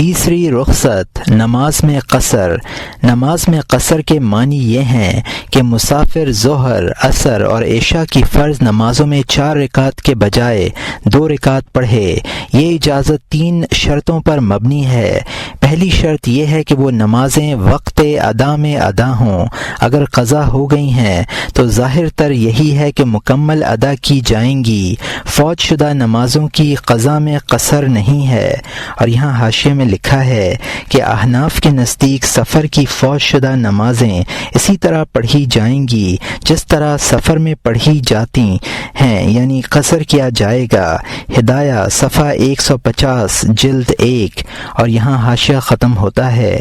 تیسری رخصت نماز میں قصر۔ نماز میں قصر کے معنی یہ ہیں کہ مسافر ظہر، عصر اور عشاء کی فرض نمازوں میں 4 رکعت کے بجائے 2 رکعت پڑھے۔ یہ اجازت 3 شرطوں پر مبنی ہے۔ پہلی شرط یہ ہے کہ وہ نمازیں وقت ادا میں ادا ہوں۔ اگر قضا ہو گئی ہیں تو ظاہر تر یہی ہے کہ مکمل ادا کی جائیں گی۔ فوت شدہ نمازوں کی قضا میں قصر نہیں ہے۔ اور یہاں حاشیے میں لکھا ہے کہ احناف کے نزدیک سفر کی فوت شدہ نمازیں اسی طرح پڑھی جائیں گی جس طرح سفر میں پڑھی جاتی ہیں، یعنی قصر کیا جائے گا۔ ہدایہ صفحہ 150 جلد 1۔ اور یہاں حاشیہ ختم ہوتا ہے۔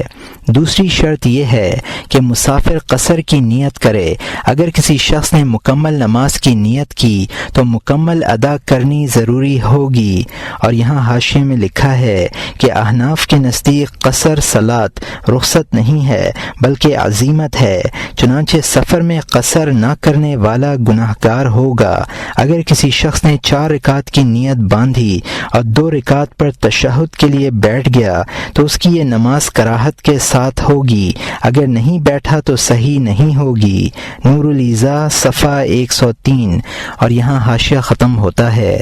دوسری شرط یہ ہے کہ مسافر قصر کی نیت کرے۔ اگر کسی شخص نے مکمل نماز کی نیت کی تو مکمل ادا کرنی ضروری ہوگی۔ اور یہاں حاشیے میں لکھا ہے کہ احناف کے نزدیک قصر صلاۃ رخصت نہیں ہے بلکہ عزیمت ہے، چنانچہ سفر میں قصر نہ کرنے والا گناہگار ہوگا۔ اگر کسی شخص نے 4 رکعت کی نیت باندھی اور 2 رکعت پر تشہد کے لیے بیٹھ گیا تو اس کی یہ نماز کراہت کے ساتھ ہوگی، اگر نہیں بیٹھا تو صحیح نہیں ہوگی۔ نور الایضاح صفحہ 103۔ اور یہاں حاشیہ ختم ہوتا ہے۔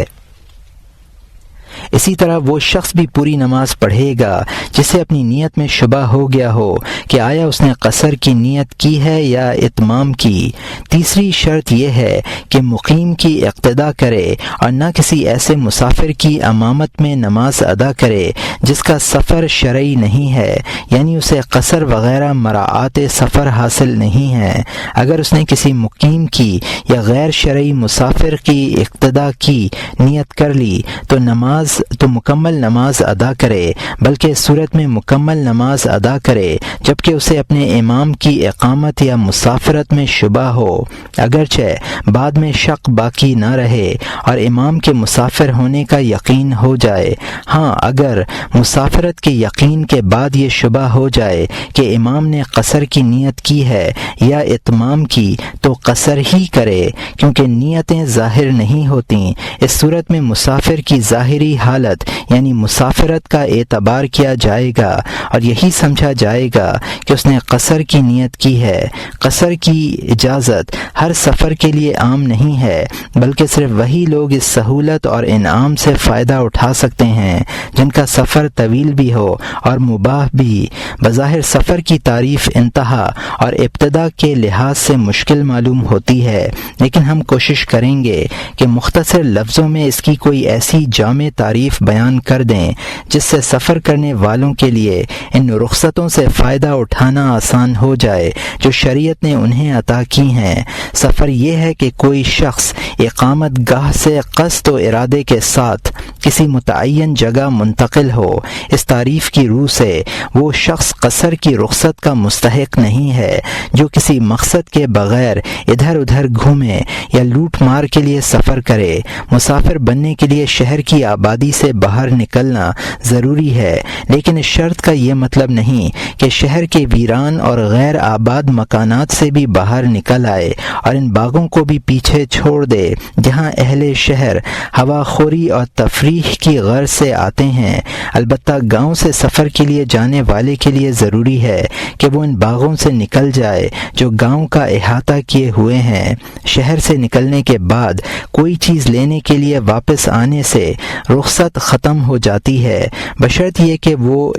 اسی طرح وہ شخص بھی پوری نماز پڑھے گا جسے اپنی نیت میں شبہ ہو گیا ہو کہ آیا اس نے قصر کی نیت کی ہے یا اتمام کی۔ تیسری شرط یہ ہے کہ مقیم کی اقتداء کرے اور نہ کسی ایسے مسافر کی امامت میں نماز ادا کرے جس کا سفر شرعی نہیں ہے، یعنی اسے قصر وغیرہ مراعات سفر حاصل نہیں ہے۔ اگر اس نے کسی مقیم کی یا غیر شرعی مسافر کی اقتداء کی نیت کر لی تو مکمل نماز ادا کرے، بلکہ اس صورت میں مکمل نماز ادا کرے جبکہ اسے اپنے امام کی اقامت یا مسافرت میں شبہ ہو، اگرچہ بعد میں شک باقی نہ رہے اور امام کے مسافر ہونے کا یقین ہو جائے۔ ہاں، اگر مسافرت کے یقین کے بعد یہ شبہ ہو جائے کہ امام نے قصر کی نیت کی ہے یا اتمام کی تو قصر ہی کرے، کیونکہ نیتیں ظاہر نہیں ہوتیں۔ اس صورت میں مسافر کی ظاہری حالت یعنی مسافرت کا اعتبار کیا جائے گا اور یہی سمجھا جائے گا کہ اس نے قصر کی نیت کی ہے۔ قصر کی اجازت ہر سفر کے لیے عام نہیں ہے بلکہ صرف وہی لوگ اس سہولت اور انعام سے فائدہ اٹھا سکتے ہیں جن کا سفر طویل بھی ہو اور مباح بھی۔ بظاہر سفر کی تعریف انتہا اور ابتدا کے لحاظ سے مشکل معلوم ہوتی ہے، لیکن ہم کوشش کریں گے کہ مختصر لفظوں میں اس کی کوئی ایسی جامع تعریف بیان کر دیں جس سے سفر کرنے والوں کے لیے ان رخصتوں سے فائدہ اٹھانا آسان ہو جائے جو شریعت نے انہیں عطا کی ہیں۔ سفر یہ ہے کہ کوئی شخص اقامت گاہ سے قصد و ارادے کے ساتھ کسی متعین جگہ منتقل ہو۔ اس تعریف کی روح سے وہ شخص قصر کی رخصت کا مستحق نہیں ہے جو کسی مقصد کے بغیر ادھر ادھر گھومے یا لوٹ مار کے لیے سفر کرے۔ مسافر بننے کے لیے شہر کی آبادی سے باہر نکلنا ضروری ہے، لیکن اس شرط کا یہ مطلب نہیں کہ شہر کے ویران اور غیر آباد مکانات سے بھی باہر نکل آئے اور ان باغوں کو بھی پیچھے چھوڑ دے جہاں اہل شہر ہوا خوری اور تفریح کی غرض سے آتے ہیں۔ البتہ گاؤں سے سفر کے لیے جانے والے کے لیے ضروری ہے کہ وہ ان باغوں سے نکل جائے جو گاؤں کا احاطہ کیے ہوئے ہیں۔ شہر سے نکلنے کے بعد کوئی چیز لینے کے لیے واپس آنے سے رخصت ختم ہو جاتی ہے، بشرط یہ کہ وہ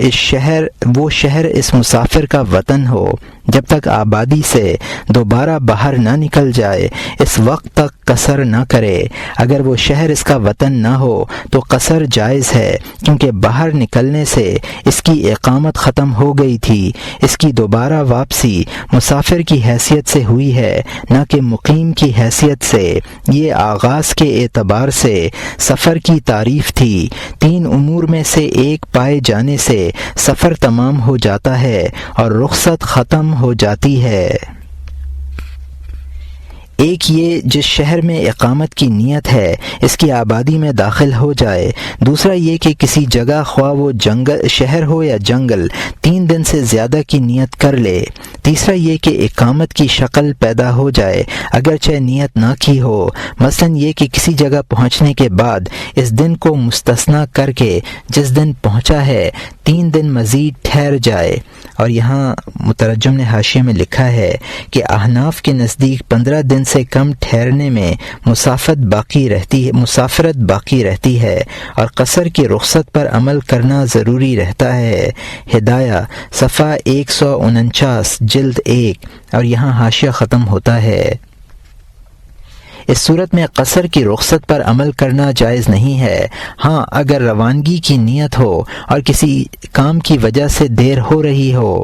شہر اس مسافر کا وطن ہو۔ جب تک آبادی سے دوبارہ باہر نہ نکل جائے اس وقت تک قصر نہ کرے۔ اگر وہ شہر اس کا وطن نہ ہو تو قصر جائز ہے، کیونکہ باہر نکلنے سے اس کی اقامت ختم ہو گئی تھی۔ اس کی دوبارہ واپسی مسافر کی حیثیت سے ہوئی ہے، نہ کہ مقیم کی حیثیت سے۔ یہ آغاز کے اعتبار سے سفر کی تعریف تھی۔ 3 امور میں سے ایک پائے جانے سے سفر تمام ہو جاتا ہے اور رخصت ختم ہو جاتی ہے۔ ایک یہ جس شہر میں اقامت کی نیت ہے اس کی آبادی میں داخل ہو جائے، دوسرا یہ کہ کسی جگہ خواہ وہ شہر ہو یا جنگل 3 دن سے زیادہ کی نیت کر لے، تیسرا یہ کہ اقامت کی شکل پیدا ہو جائے اگرچہ نیت نہ کی ہو، مثلا یہ کہ کسی جگہ پہنچنے کے بعد اس دن کو مستثنی کر کے جس دن پہنچا ہے 3 دن مزید ٹھہر جائے. اور یہاں مترجم نے حاشیے میں لکھا ہے کہ احناف کے نزدیک 15 دن سے کم ٹھہرنے میں مسافرت باقی رہتی ہے اور قصر کی رخصت پر عمل کرنا ضروری رہتا ہے. ہدایہ صفحہ 149 جلد 1. اور یہاں حاشیہ ختم ہوتا ہے. اس صورت میں قصر کی رخصت پر عمل کرنا جائز نہیں ہے. ہاں اگر روانگی کی نیت ہو اور کسی کام کی وجہ سے دیر ہو رہی ہو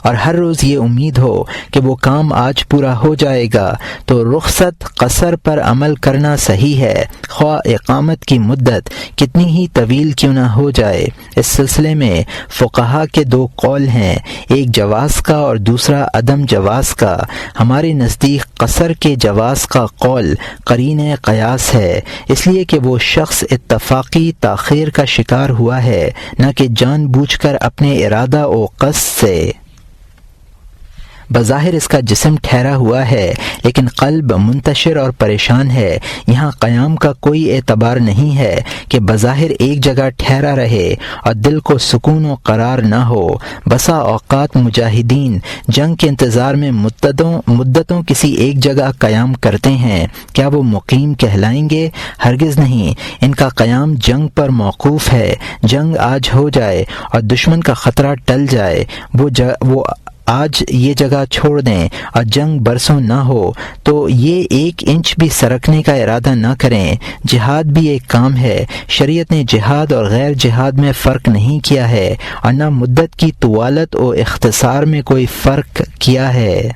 اور ہر روز یہ امید ہو کہ وہ کام آج پورا ہو جائے گا تو رخصت قصر پر عمل کرنا صحیح ہے، خواہ اقامت کی مدت کتنی ہی طویل کیوں نہ ہو جائے. اس سلسلے میں فقہا کے 2 قول ہیں، ایک جواز کا اور دوسرا عدم جواز کا. ہمارے نزدیک قصر کے جواز کا قول قرین قیاس ہے، اس لیے کہ وہ شخص اتفاقی تاخیر کا شکار ہوا ہے، نہ کہ جان بوجھ کر اپنے ارادہ و قصد سے. بظاہر اس کا جسم ٹھہرا ہوا ہے لیکن قلب منتشر اور پریشان ہے. یہاں قیام کا کوئی اعتبار نہیں ہے کہ بظاہر ایک جگہ ٹھہرا رہے اور دل کو سکون و قرار نہ ہو. بسا اوقات مجاہدین جنگ کے انتظار میں مدتوں کسی ایک جگہ قیام کرتے ہیں. کیا وہ مقیم کہلائیں گے؟ ہرگز نہیں. ان کا قیام جنگ پر موقوف ہے. جنگ آج ہو جائے اور دشمن کا خطرہ ٹل جائے، وہ آج یہ جگہ چھوڑ دیں اور جنگ برسوں نہ ہو تو یہ 1 انچ بھی سرکنے کا ارادہ نہ کریں. جہاد بھی ایک کام ہے. شریعت نے جہاد اور غیر جہاد میں فرق نہیں کیا ہے اور نہ مدت کی طوالت و اختصار میں کوئی فرق کیا ہے.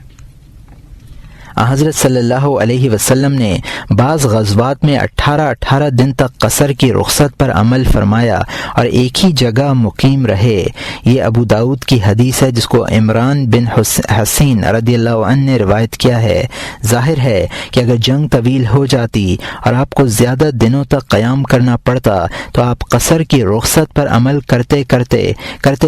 حضرت صلی اللہ علیہ وسلم نے بعض غزوات میں 18 دن تک قصر کی رخصت پر عمل فرمایا اور ایک ہی جگہ مقیم رہے. یہ ابو داؤد کی حدیث ہے جس کو عمران بن حسین رضی اللہ عنہ نے روایت کیا ہے. ظاہر ہے کہ اگر جنگ طویل ہو جاتی اور آپ کو زیادہ دنوں تک قیام کرنا پڑتا تو آپ قصر کی رخصت پر عمل کرتے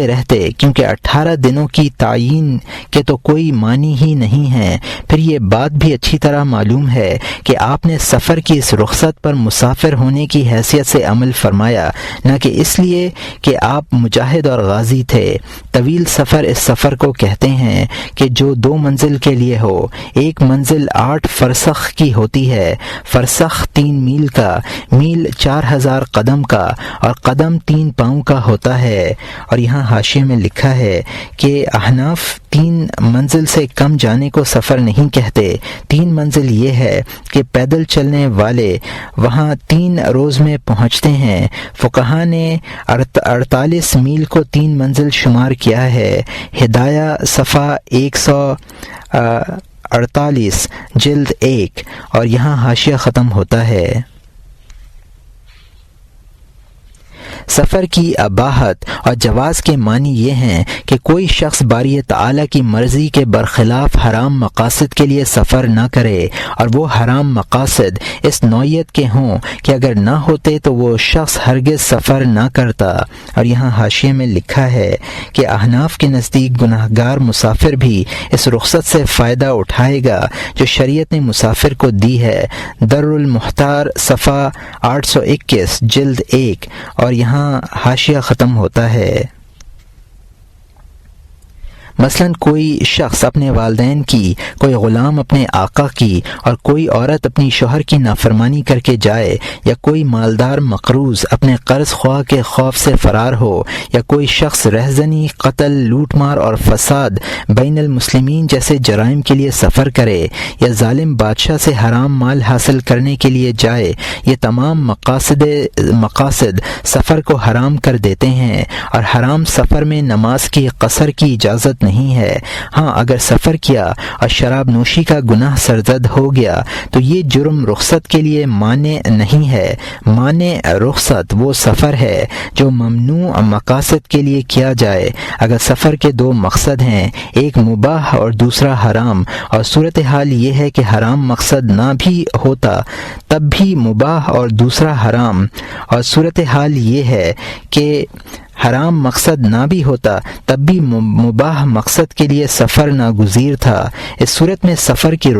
رہتے، کیونکہ 18 دنوں کی تعیین کے تو کوئی معنی ہی نہیں ہے. پھر یہ بات بھی اچھی طرح معلوم ہے کہ آپ نے سفر کی اس رخصت پر مسافر ہونے کی حیثیت سے عمل فرمایا، نہ کہ اس لیے کہ آپ مجاہد اور غازی تھے. طویل سفر اس سفر کو کہتے ہیں کہ جو 2 منزل کے لیے ہو. ایک منزل 8 فرسخ کی ہوتی ہے، فرسخ 3 میل کا، میل 4000 قدم کا اور قدم 3 پاؤں کا ہوتا ہے. اور یہاں حاشیے میں لکھا ہے کہ احناف 3 منزل سے کم جانے کو سفر نہیں کہتے. 3 منزل یہ ہے کہ پیدل چلنے والے وہاں 3 روز میں پہنچتے ہیں. فقہا نے 48 میل کو 3 منزل شمار کیا ہے. ہدایہ صفحہ 148 جلد 1. اور یہاں حاشیہ ختم ہوتا ہے. سفر کی اباحت اور جواز کے معنی یہ ہیں کہ کوئی شخص باری تعالی کی مرضی کے برخلاف حرام مقاصد کے لیے سفر نہ کرے اور وہ حرام مقاصد اس نوعیت کے ہوں کہ اگر نہ ہوتے تو وہ شخص ہرگز سفر نہ کرتا. اور یہاں حاشیے میں لکھا ہے کہ احناف کے نزدیک گناہگار مسافر بھی اس رخصت سے فائدہ اٹھائے گا جو شریعت نے مسافر کو دی ہے. در المختار صفحہ 821 جلد 1. اور یہاں حاشیہ ختم ہوتا ہے. مثلا کوئی شخص اپنے والدین کی، کوئی غلام اپنے آقا کی اور کوئی عورت اپنی شوہر کی نافرمانی کر کے جائے، یا کوئی مالدار مقروض اپنے قرض خواہ کے خوف سے فرار ہو، یا کوئی شخص رہزنی، قتل، لوٹ مار اور فساد بین المسلمین جیسے جرائم کے لیے سفر کرے، یا ظالم بادشاہ سے حرام مال حاصل کرنے کے لیے جائے. یہ تمام مقاصد سفر کو حرام کر دیتے ہیں اور حرام سفر میں نماز کی قصر کی اجازت نہیں ہے. ہاں اگر سفر کیا اور شراب نوشی کا گناہ سرزد ہو گیا تو یہ جرم رخصت کے لیے مانع نہیں ہے. مانع رخصت وہ سفر ہے جو ممنوع مقاصد کے لیے کیا جائے. اگر سفر کے 2 مقصد ہیں، ایک مباح اور دوسرا حرام، اور صورتحال یہ ہے کہ حرام مقصد نہ بھی ہوتا تب بھی مباح اور دوسرا حرام، اور صورتحال یہ ہے کہ حرام مقصد نہ بھی ہوتا تب بھی مباح مقصد کے لیے سفر ناگزیر تھا. اس صورت میں سفر کی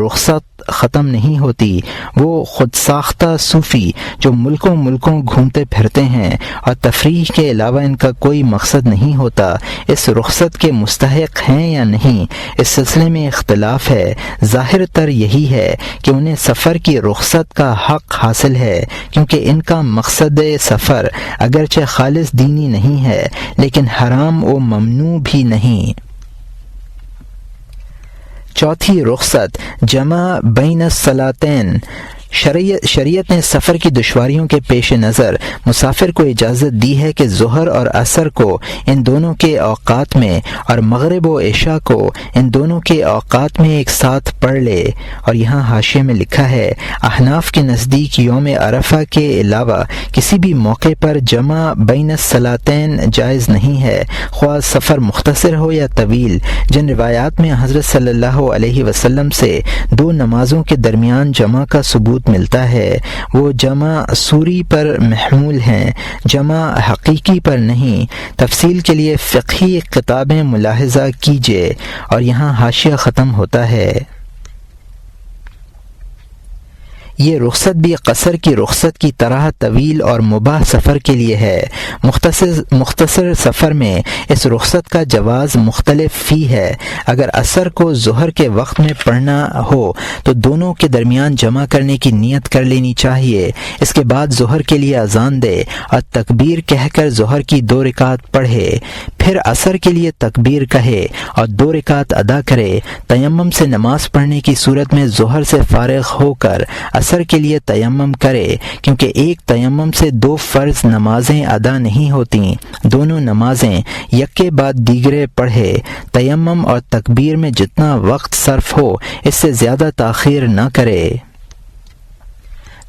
رخصت ختم نہیں ہوتی۔ وہ خود ساختہ صوفی جو ملکوں گھومتے پھرتے ہیں اور تفریح کے علاوہ ان کا کوئی مقصد نہیں ہوتا، اس رخصت کے مستحق ہیں یا نہیں، اس سلسلے میں اختلاف ہے۔ ظاہر تر یہی ہے کہ انہیں سفر کی رخصت کا حق حاصل ہے، کیونکہ ان کا مقصد سفر اگرچہ خالص دینی نہیں ہے لیکن حرام و ممنوع بھی نہیں۔ چوتھی رخصت جمع بین الصلاتین۔ شریعت نے سفر کی دشواریوں کے پیش نظر مسافر کو اجازت دی ہے کہ ظہر اور عصر کو ان دونوں کے اوقات میں اور مغرب و عشاء کو ان دونوں کے اوقات میں ایک ساتھ پڑھ لے۔ اور یہاں حاشیے میں لکھا ہے، احناف کے نزدیک یوم عرفہ کے علاوہ کسی بھی موقع پر جمع بین الصلاتین جائز نہیں ہے، خواہ سفر مختصر ہو یا طویل۔ جن روایات میں حضرت صلی اللہ علیہ وسلم سے دو نمازوں کے درمیان جمع کا ثبوت ملتا ہے، وہ جمع سوری پر محمول ہیں، جمع حقیقی پر نہیں۔ تفصیل کے لیے فقہی کتابیں ملاحظہ کیجیے۔ اور یہاں حاشیہ ختم ہوتا ہے۔ یہ رخصت بھی قصر کی رخصت کی طرح طویل اور مباح سفر کے لیے ہے۔ مختصر سفر میں اس رخصت کا جواز مختلف فی ہے۔ اگر عصر کو ظہر کے وقت میں پڑھنا ہو تو دونوں کے درمیان جمع کرنے کی نیت کر لینی چاہیے، اس کے بعد ظہر کے لیے اذان دے اور تکبیر کہہ کر ظہر کی 2 رکعت پڑھے، پھر عصر کے لیے تکبیر کہے اور 2 رکعت ادا کرے۔ تیمم سے نماز پڑھنے کی صورت میں ظہر سے فارغ ہو کر عصر کے لیے تیمم کرے، کیونکہ ایک تیمم سے 2 فرض نمازیں ادا نہیں ہوتیں۔ دونوں نمازیں یکے بعد دیگرے پڑھے۔ تیمم اور تکبیر میں جتنا وقت صرف ہو اس سے زیادہ تاخیر نہ کرے۔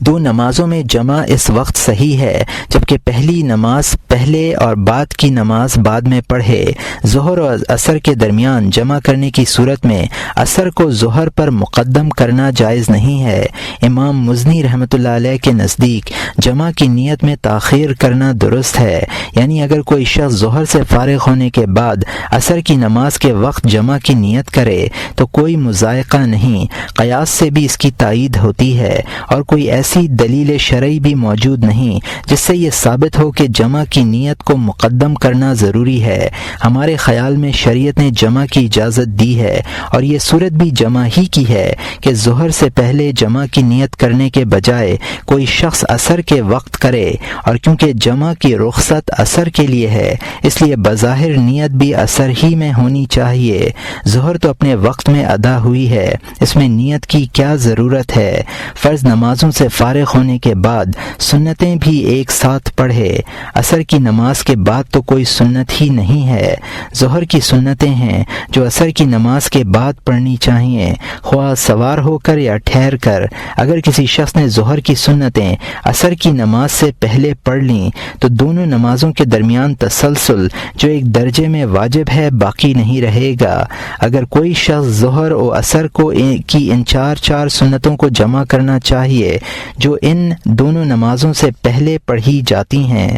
2 نمازوں میں جمع اس وقت صحیح ہے جبکہ پہلی نماز پہلے اور بعد کی نماز بعد میں پڑھے۔ ظہر اور عصر کے درمیان جمع کرنے کی صورت میں عصر کو ظہر پر مقدم کرنا جائز نہیں ہے۔ امام مزنی رحمۃ اللہ علیہ کے نزدیک جمع کی نیت میں تاخیر کرنا درست ہے، یعنی اگر کوئی شخص ظہر سے فارغ ہونے کے بعد عصر کی نماز کے وقت جمع کی نیت کرے تو کوئی مضائقہ نہیں۔ قیاس سے بھی اس کی تائید ہوتی ہے اور کوئی ایسی دلیل شرعی بھی موجود نہیں جس سے یہ ثابت ہو کہ جمع کی نیت کو مقدم کرنا ضروری ہے۔ ہمارے خیال میں شریعت نے جمع کی اجازت دی ہے اور یہ صورت بھی جمع ہی کی ہے کہ ظہر سے پہلے جمع کی نیت کرنے کے بجائے کوئی شخص عصر کے وقت کرے، اور کیونکہ جمع کی رخصت عصر کے لیے ہے اس لیے بظاہر نیت بھی عصر ہی میں ہونی چاہیے۔ ظہر تو اپنے وقت میں ادا ہوئی ہے، اس میں نیت کی کیا ضرورت ہے؟ فرض نمازوں سے فارغ ہونے کے بعد سنتیں بھی ایک ساتھ پڑھے۔ عصر کی نماز کے بعد تو کوئی سنت ہی نہیں ہے، ظہر کی سنتیں ہیں جو عصر کی نماز کے بعد پڑھنی چاہیے، خواہ سوار ہو کر یا ٹھہر کر۔ اگر کسی شخص نے ظہر کی سنتیں عصر کی نماز سے پہلے پڑھ لیں تو دونوں نمازوں کے درمیان تسلسل جو ایک درجے میں واجب ہے باقی نہیں رہے گا۔ اگر کوئی شخص ظہر و عصر کی ان 4 سنتوں کو جمع کرنا چاہیے جو ان دونوں نمازوں سے پہلے پڑھی جاتی ہیں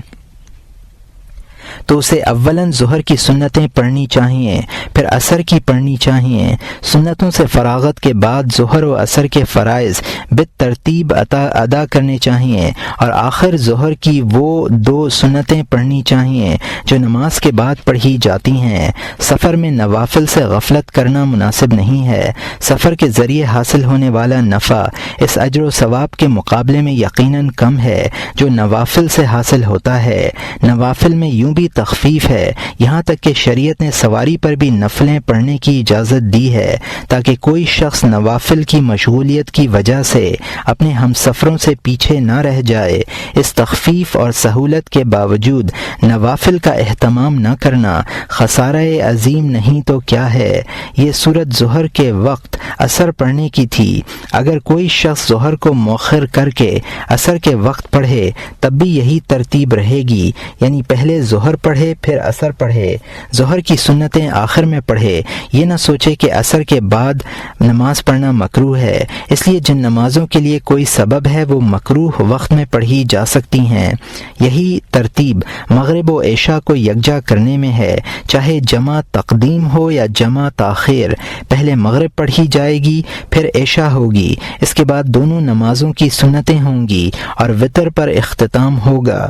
تو اسے اولاً ظہر کی سنتیں پڑھنی چاہیے، پھر عصر کی پڑھنی چاہیے۔ سنتوں سے فراغت کے بعد ظہر و عصر کے فرائض بالترتیب ادا کرنے چاہیے اور آخر ظہر کی وہ 2 سنتیں پڑھنی چاہیے جو نماز کے بعد پڑھی جاتی ہیں۔ سفر میں نوافل سے غفلت کرنا مناسب نہیں ہے۔ سفر کے ذریعے حاصل ہونے والا نفع اس اجر و ثواب کے مقابلے میں یقیناً کم ہے جو نوافل سے حاصل ہوتا ہے۔ نوافل میں یوں بھی تخفیف ہے، یہاں تک کہ شریعت نے سواری پر بھی نفلیں پڑھنے کی اجازت دی ہے تاکہ کوئی شخص نوافل کی مشغولیت کی وجہ سے اپنے ہمسفروں سے پیچھے نہ رہ جائے۔ اس تخفیف اور سہولت کے باوجود نوافل کا اہتمام نہ کرنا خسارہ عظیم نہیں تو کیا ہے؟ یہ صورت ظہر کے وقت عصر پڑھنے کی تھی۔ اگر کوئی شخص ظہر کو مؤخر کر کے عصر کے وقت پڑھے تب بھی یہی ترتیب رہے گی، یعنی پہلے ظہر پڑھے پھر عصر پڑھے، ظہر کی سنتیں آخر میں پڑھے، یہ نہ سوچے کہ عصر کے بعد نماز پڑھنا مکروہ ہے، اس لیے جن نمازوں کے لیے کوئی سبب ہے وہ مکروہ وقت میں پڑھی جا سکتی ہیں۔ یہی ترتیب مغرب و عشاء کو یکجا کرنے میں ہے، چاہے جمع تقدیم ہو یا جمع تاخیر، پہلے مغرب پڑھی جائے گی پھر عشاء ہوگی، اس کے بعد دونوں نمازوں کی سنتیں ہوں گی اور وتر پر اختتام ہوگا۔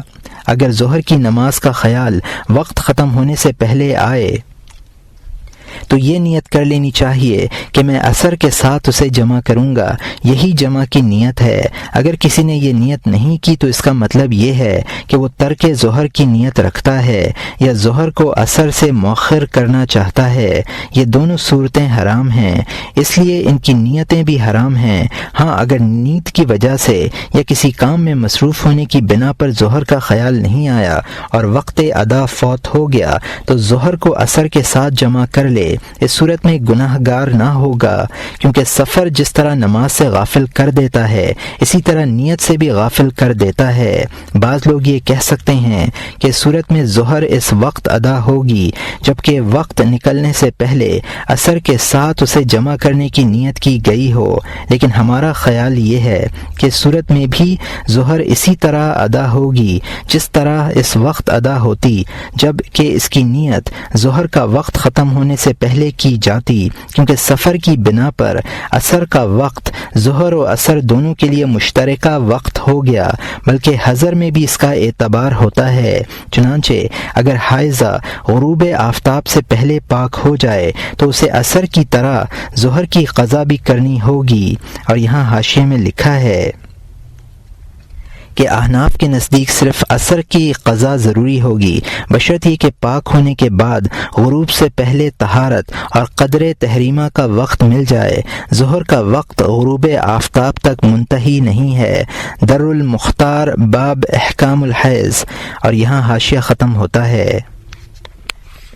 اگر ظہر کی نماز کا خیال وقت ختم ہونے سے پہلے آئے تو یہ نیت کر لینی چاہیے کہ میں عصر کے ساتھ اسے جمع کروں گا، یہی جمع کی نیت ہے۔ اگر کسی نے یہ نیت نہیں کی تو اس کا مطلب یہ ہے کہ وہ ترک ظہر کی نیت رکھتا ہے یا ظہر کو عصر سے مؤخر کرنا چاہتا ہے۔ یہ دونوں صورتیں حرام ہیں، اس لیے ان کی نیتیں بھی حرام ہیں۔ ہاں، اگر نیت کی وجہ سے یا کسی کام میں مصروف ہونے کی بنا پر ظہر کا خیال نہیں آیا اور وقت ادا فوت ہو گیا تو ظہر کو عصر کے ساتھ جمع کر لے، اس صورت میں گناہ گار نہ ہوگا، کیونکہ سفر جس طرح نماز سے غافل کر دیتا ہے اسی طرح نیت سے بھی غافل کر دیتا ہے۔ بعض لوگ یہ کہہ سکتے ہیں کہ صورت میں ظہر اس وقت ادا ہوگی جبکہ وقت نکلنے سے پہلے عصر کے ساتھ اسے جمع کرنے کی نیت کی گئی ہو، لیکن ہمارا خیال یہ ہے کہ صورت میں بھی ظہر اسی طرح ادا ہوگی جس طرح اس وقت ادا ہوتی جب کہ اس کی نیت ظہر کا وقت ختم ہونے سے پہلے کی جاتی، کیونکہ سفر کی بنا پر عصر کا وقت ظہر و عصر دونوں کے لیے مشترکہ وقت ہو گیا، بلکہ حضر میں بھی اس کا اعتبار ہوتا ہے۔ چنانچہ اگر حائضہ غروب آفتاب سے پہلے پاک ہو جائے تو اسے عصر کی طرح ظہر کی قضا بھی کرنی ہوگی۔ اور یہاں حاشیے میں لکھا ہے کہ احناف کے نزدیک صرف عصر کی قضا ضروری ہوگی، بشرط یہ کہ پاک ہونے کے بعد غروب سے پہلے طہارت اور قدر تحریمہ کا وقت مل جائے۔ ظہر کا وقت غروب آفتاب تک منتہی نہیں ہے۔ در المختار باب احکام الحیض۔ اور یہاں حاشیہ ختم ہوتا ہے۔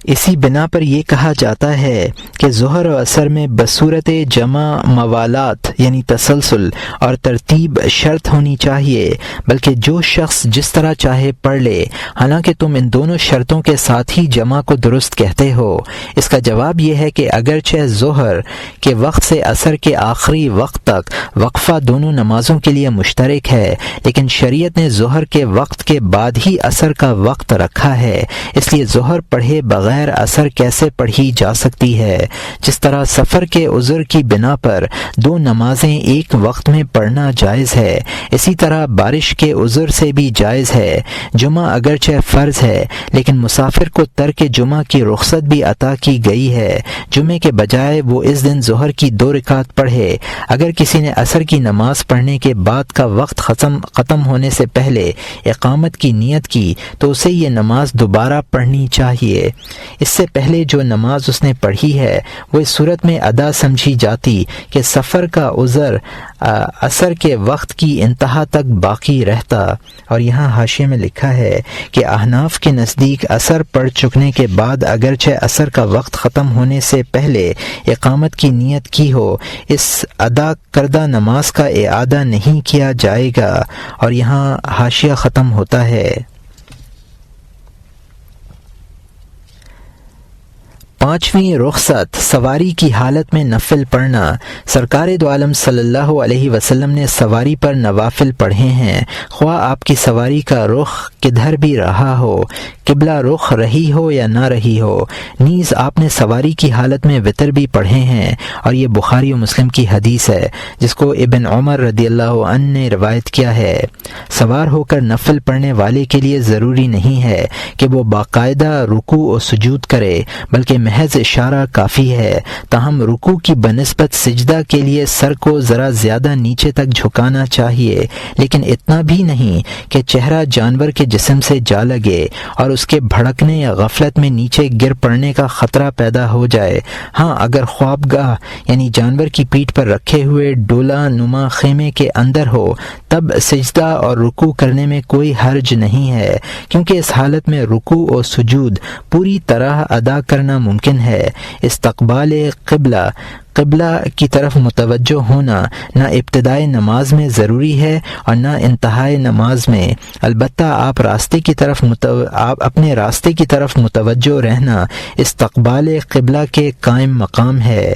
اسی بنا پر یہ کہا جاتا ہے کہ ظہر و عصر میں بصورت جمع موالات یعنی تسلسل اور ترتیب شرط ہونی چاہیے، بلکہ جو شخص جس طرح چاہے پڑھ لے، حالانکہ تم ان دونوں شرطوں کے ساتھ ہی جمع کو درست کہتے ہو۔ اس کا جواب یہ ہے کہ اگرچہ ظہر کے وقت سے عصر کے آخری وقت تک وقفہ دونوں نمازوں کے لیے مشترک ہے، لیکن شریعت نے ظہر کے وقت کے بعد ہی عصر کا وقت رکھا ہے، اس لیے ظہر پڑھے بغیر عصر کیسے پڑھی جا سکتی ہے؟ جس طرح سفر کے عذر کی بنا پر دو نمازیں ایک وقت میں پڑھنا جائز ہے، اسی طرح بارش کے عذر سے بھی جائز ہے۔ جمعہ اگرچہ فرض ہے لیکن مسافر کو ترک جمعہ کی رخصت بھی عطا کی گئی ہے، جمعے کے بجائے وہ اس دن ظہر کی 2 رکعت پڑھے۔ اگر کسی نے عصر کی نماز پڑھنے کے بعد کا وقت ختم ہونے سے پہلے اقامت کی نیت کی تو اسے یہ نماز دوبارہ پڑھنی چاہیے۔ اس سے پہلے جو نماز اس نے پڑھی ہے وہ اس صورت میں ادا سمجھی جاتی کہ سفر کا عذر عصر کے وقت کی انتہا تک باقی رہتا۔ اور یہاں حاشیے میں لکھا ہے کہ احناف کے نزدیک عصر پڑھ چکنے کے بعد اگرچہ عصر کا وقت ختم ہونے سے پہلے اقامت کی نیت کی ہو، اس ادا کردہ نماز کا اعادہ نہیں کیا جائے گا۔ اور یہاں حاشیہ ختم ہوتا ہے۔ 5ویں رخصت، سواری کی حالت میں نفل پڑھنا۔ سرکار دو عالم صلی اللہ علیہ وسلم نے سواری پر نوافل پڑھے ہیں، خواہ آپ کی سواری کا رخ کدھر بھی رہا ہو، قبلہ رخ رہی ہو یا نہ رہی ہو۔ نیز آپ نے سواری کی حالت میں وتر بھی پڑھے ہیں، اور یہ بخاری و مسلم کی حدیث ہے جس کو ابن عمر رضی اللہ عنہ نے روایت کیا ہے۔ سوار ہو کر نفل پڑھنے والے کے لیے ضروری نہیں ہے کہ وہ باقاعدہ رکوع و سجود کرے، بلکہ محض اشارہ کافی ہے۔ تاہم رکوع کی بنسبت سجدہ کے لیے سر کو ذرا زیادہ نیچے تک جھکانا چاہیے، لیکن اتنا بھی نہیں کہ چہرہ جانور کے جسم سے جا لگے اور اس کے بھڑکنے یا غفلت میں نیچے گر پڑنے کا خطرہ پیدا ہو جائے۔ ہاں، اگر خوابگاہ یعنی جانور کی پیٹھ پر رکھے ہوئے ڈولا نما خیمے کے اندر ہو تب سجدہ اور رکوع کرنے میں کوئی حرج نہیں ہے، کیونکہ اس حالت میں رکوع و سجود پوری طرح ادا کرنا ممکن ناممکن ہے۔ استقبال قبلہ کی طرف متوجہ ہونا نہ ابتدائے نماز میں ضروری ہے اور نہ انتہائے نماز میں، البتہ آپ اپنے راستے کی طرف متوجہ رہنا استقبال قبلہ کے قائم مقام ہے۔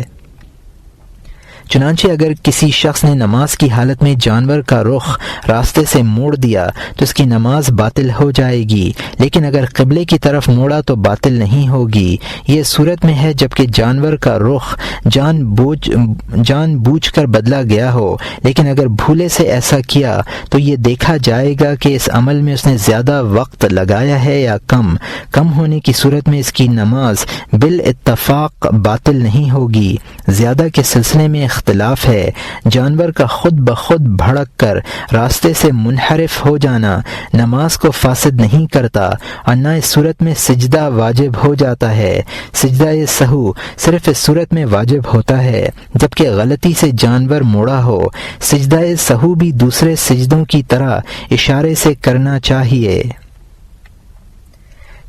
چنانچہ اگر کسی شخص نے نماز کی حالت میں جانور کا رخ راستے سے موڑ دیا تو اس کی نماز باطل ہو جائے گی، لیکن اگر قبلے کی طرف موڑا تو باطل نہیں ہوگی۔ یہ صورت میں ہے جبکہ جانور کا رخ جان بوجھ کر بدلا گیا ہو، لیکن اگر بھولے سے ایسا کیا تو یہ دیکھا جائے گا کہ اس عمل میں اس نے زیادہ وقت لگایا ہے یا کم ہونے کی صورت میں اس کی نماز بالاتفاق باطل نہیں ہوگی۔ زیادہ کے سلسلے میں اختلاف ہے۔ جانور کا خود بخود بھڑک کر راستے سے منحرف ہو جانا نماز کو فاسد نہیں کرتا اور نہ اس صورت میں سجدہ واجب ہو جاتا ہے۔ سجدہ سہو صرف اس صورت میں واجب ہوتا ہے جبکہ غلطی سے جانور موڑا ہو۔ سجدہ سہو بھی دوسرے سجدوں کی طرح اشارے سے کرنا چاہیے۔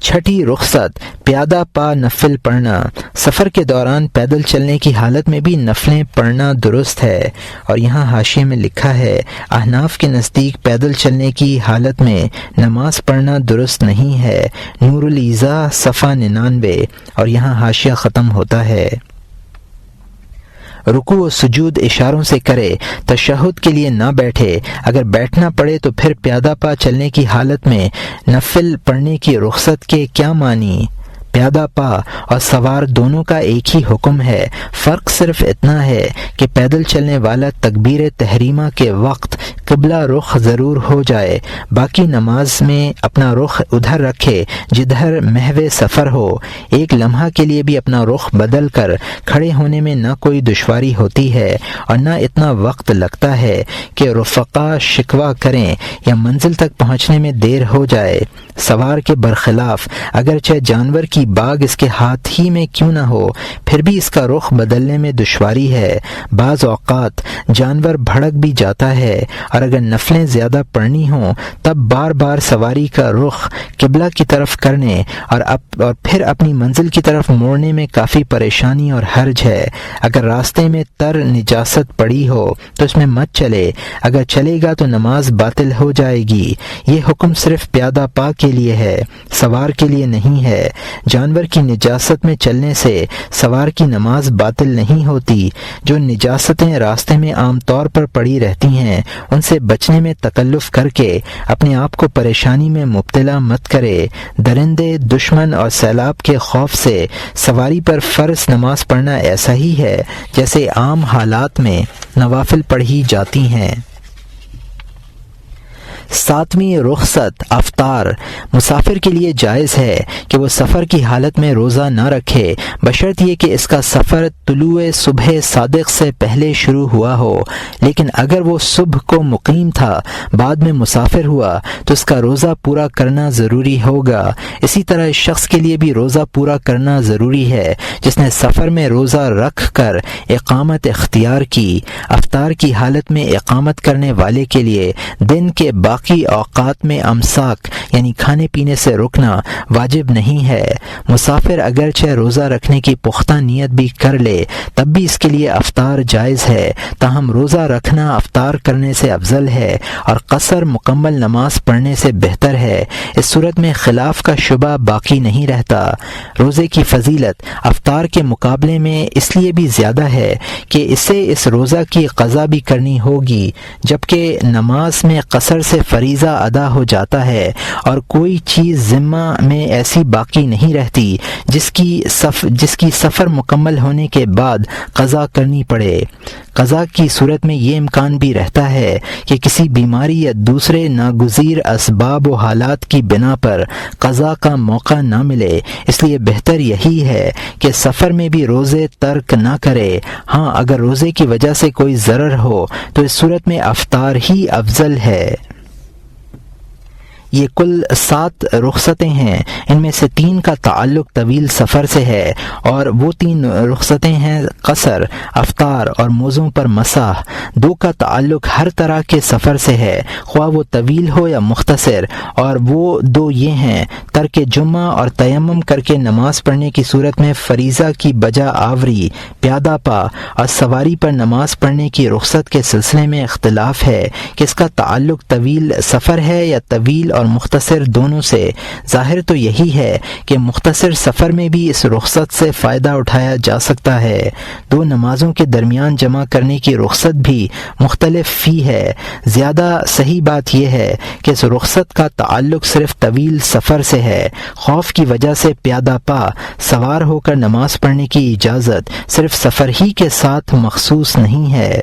چھٹی رخصت، پیادہ پا نفل پڑھنا۔ سفر کے دوران پیدل چلنے کی حالت میں بھی نفلیں پڑھنا درست ہے، اور یہاں حاشیے میں لکھا ہے احناف کے نزدیک پیدل چلنے کی حالت میں نماز پڑھنا درست نہیں ہے۔ نور الایضاح صفحہ 99، اور یہاں حاشیہ ختم ہوتا ہے۔ رکوع و سجود اشاروں سے کرے، تشہد کے لیے نہ بیٹھے، اگر بیٹھنا پڑے تو پھر پیادہ پا چلنے کی حالت میں نفل پڑھنے کی رخصت کے کیا معنی؟ پیادہ پا اور سوار دونوں کا ایک ہی حکم ہے، فرق صرف اتنا ہے کہ پیدل چلنے والا تکبیر تحریمہ کے وقت قبلہ رخ ضرور ہو جائے، باقی نماز میں اپنا رخ ادھر رکھے جدھر محو سفر ہو۔ ایک لمحہ کے لیے بھی اپنا رخ بدل کر کھڑے ہونے میں نہ کوئی دشواری ہوتی ہے اور نہ اتنا وقت لگتا ہے کہ رفقا شکوہ کریں یا منزل تک پہنچنے میں دیر ہو جائے۔ سوار کے برخلاف اگرچہ جانور کی باگ اس کے ہاتھ ہی میں کیوں نہ ہو، پھر بھی اس کا رخ بدلنے میں دشواری ہے۔ بعض اوقات جانور بھڑک بھی جاتا ہے، اور اگر نفلیں زیادہ پڑھنی ہوں تب بار بار سواری کا رخ قبلہ کی طرف کرنے اور پھر اپنی منزل کی طرف موڑنے میں کافی پریشانی اور حرج ہے۔ اگر راستے میں نجاست پڑی ہو تو اس میں مت چلے، اگر چلے گا تو نماز باطل ہو جائے گی۔ یہ حکم صرف پیادہ پا کے لیے ہے، سوار کے لیے نہیں ہے۔ جانور کی نجاست میں چلنے سے سوار کی نماز باطل نہیں ہوتی۔ جو نجاستیں راستے میں عام طور پر پڑی رہتی ہیں ان سے بچنے میں تکلف کر کے اپنے آپ کو پریشانی میں مبتلا مت کرے۔ درندے، دشمن اور سیلاب کے خوف سے سواری پر فرض نماز پڑھنا ایسا ہی ہے جیسے عام حالات میں نوافل پڑھی جاتی ہیں۔ ساتویں رخصت، افطار۔ مسافر کے لیے جائز ہے کہ وہ سفر کی حالت میں روزہ نہ رکھے بشرط یہ کہ اس کا سفر طلوع صبح صادق سے پہلے شروع ہوا ہو، لیکن اگر وہ صبح کو مقیم تھا بعد میں مسافر ہوا تو اس کا روزہ پورا کرنا ضروری ہوگا۔ اسی طرح اس شخص کے لیے بھی روزہ پورا کرنا ضروری ہے جس نے سفر میں روزہ رکھ کر اقامت اختیار کی۔ افطار کی حالت میں اقامت کرنے والے کے لیے دن کے باقی اوقات میں امساک یعنی کھانے پینے سے رکنا واجب نہیں ہے۔ مسافر اگرچہ روزہ رکھنے کی پختہ نیت بھی کر لے تب بھی اس کے لیے افطار جائز ہے، تاہم روزہ رکھنا افطار کرنے سے افضل ہے اور قصر مکمل نماز پڑھنے سے بہتر ہے۔ اس صورت میں خلاف کا شبہ باقی نہیں رہتا۔ روزے کی فضیلت افطار کے مقابلے میں اس لیے بھی زیادہ ہے کہ اسے اس روزہ کی قضا بھی کرنی ہوگی، جبکہ نماز میں قصر سے فریضہ ادا ہو جاتا ہے اور کوئی چیز ذمہ میں ایسی باقی نہیں رہتی جس کی سفر مکمل ہونے کے بعد قضا کرنی پڑے۔ قضا کی صورت میں یہ امکان بھی رہتا ہے کہ کسی بیماری یا دوسرے ناگزیر اسباب و حالات کی بنا پر قضا کا موقع نہ ملے، اس لیے بہتر یہی ہے کہ سفر میں بھی روزے ترک نہ کرے۔ ہاں اگر روزے کی وجہ سے کوئی ضرر ہو تو اس صورت میں افطار ہی افضل ہے۔ یہ کل 7 رخصتیں ہیں، ان میں سے 3 کا تعلق طویل سفر سے ہے، اور وہ 3 رخصتیں ہیں قصر، افطار اور موزوں پر مسح۔ 2 کا تعلق ہر طرح کے سفر سے ہے، خواہ وہ طویل ہو یا مختصر، اور وہ 2 یہ ہیں: ترک جمعہ اور تیمم کر کے نماز پڑھنے کی صورت میں فریضہ کی بجا آوری، پیادہ پا اور سواری پر نماز پڑھنے کی رخصت کے سلسلے میں اختلاف ہے کہ اس کا تعلق طویل سفر ہے یا طویل اور مختصر دونوں سے۔ ظاہر تو یہی ہے کہ مختصر سفر میں بھی اس رخصت سے فائدہ اٹھایا جا سکتا ہے۔ 2 نمازوں کے درمیان جمع کرنے کی رخصت بھی مختلف فی ہے۔ زیادہ صحیح بات یہ ہے کہ اس رخصت کا تعلق صرف طویل سفر سے ہے۔ خوف کی وجہ سے پیادہ پا سوار ہو کر نماز پڑھنے کی اجازت صرف سفر ہی کے ساتھ مخصوص نہیں ہے۔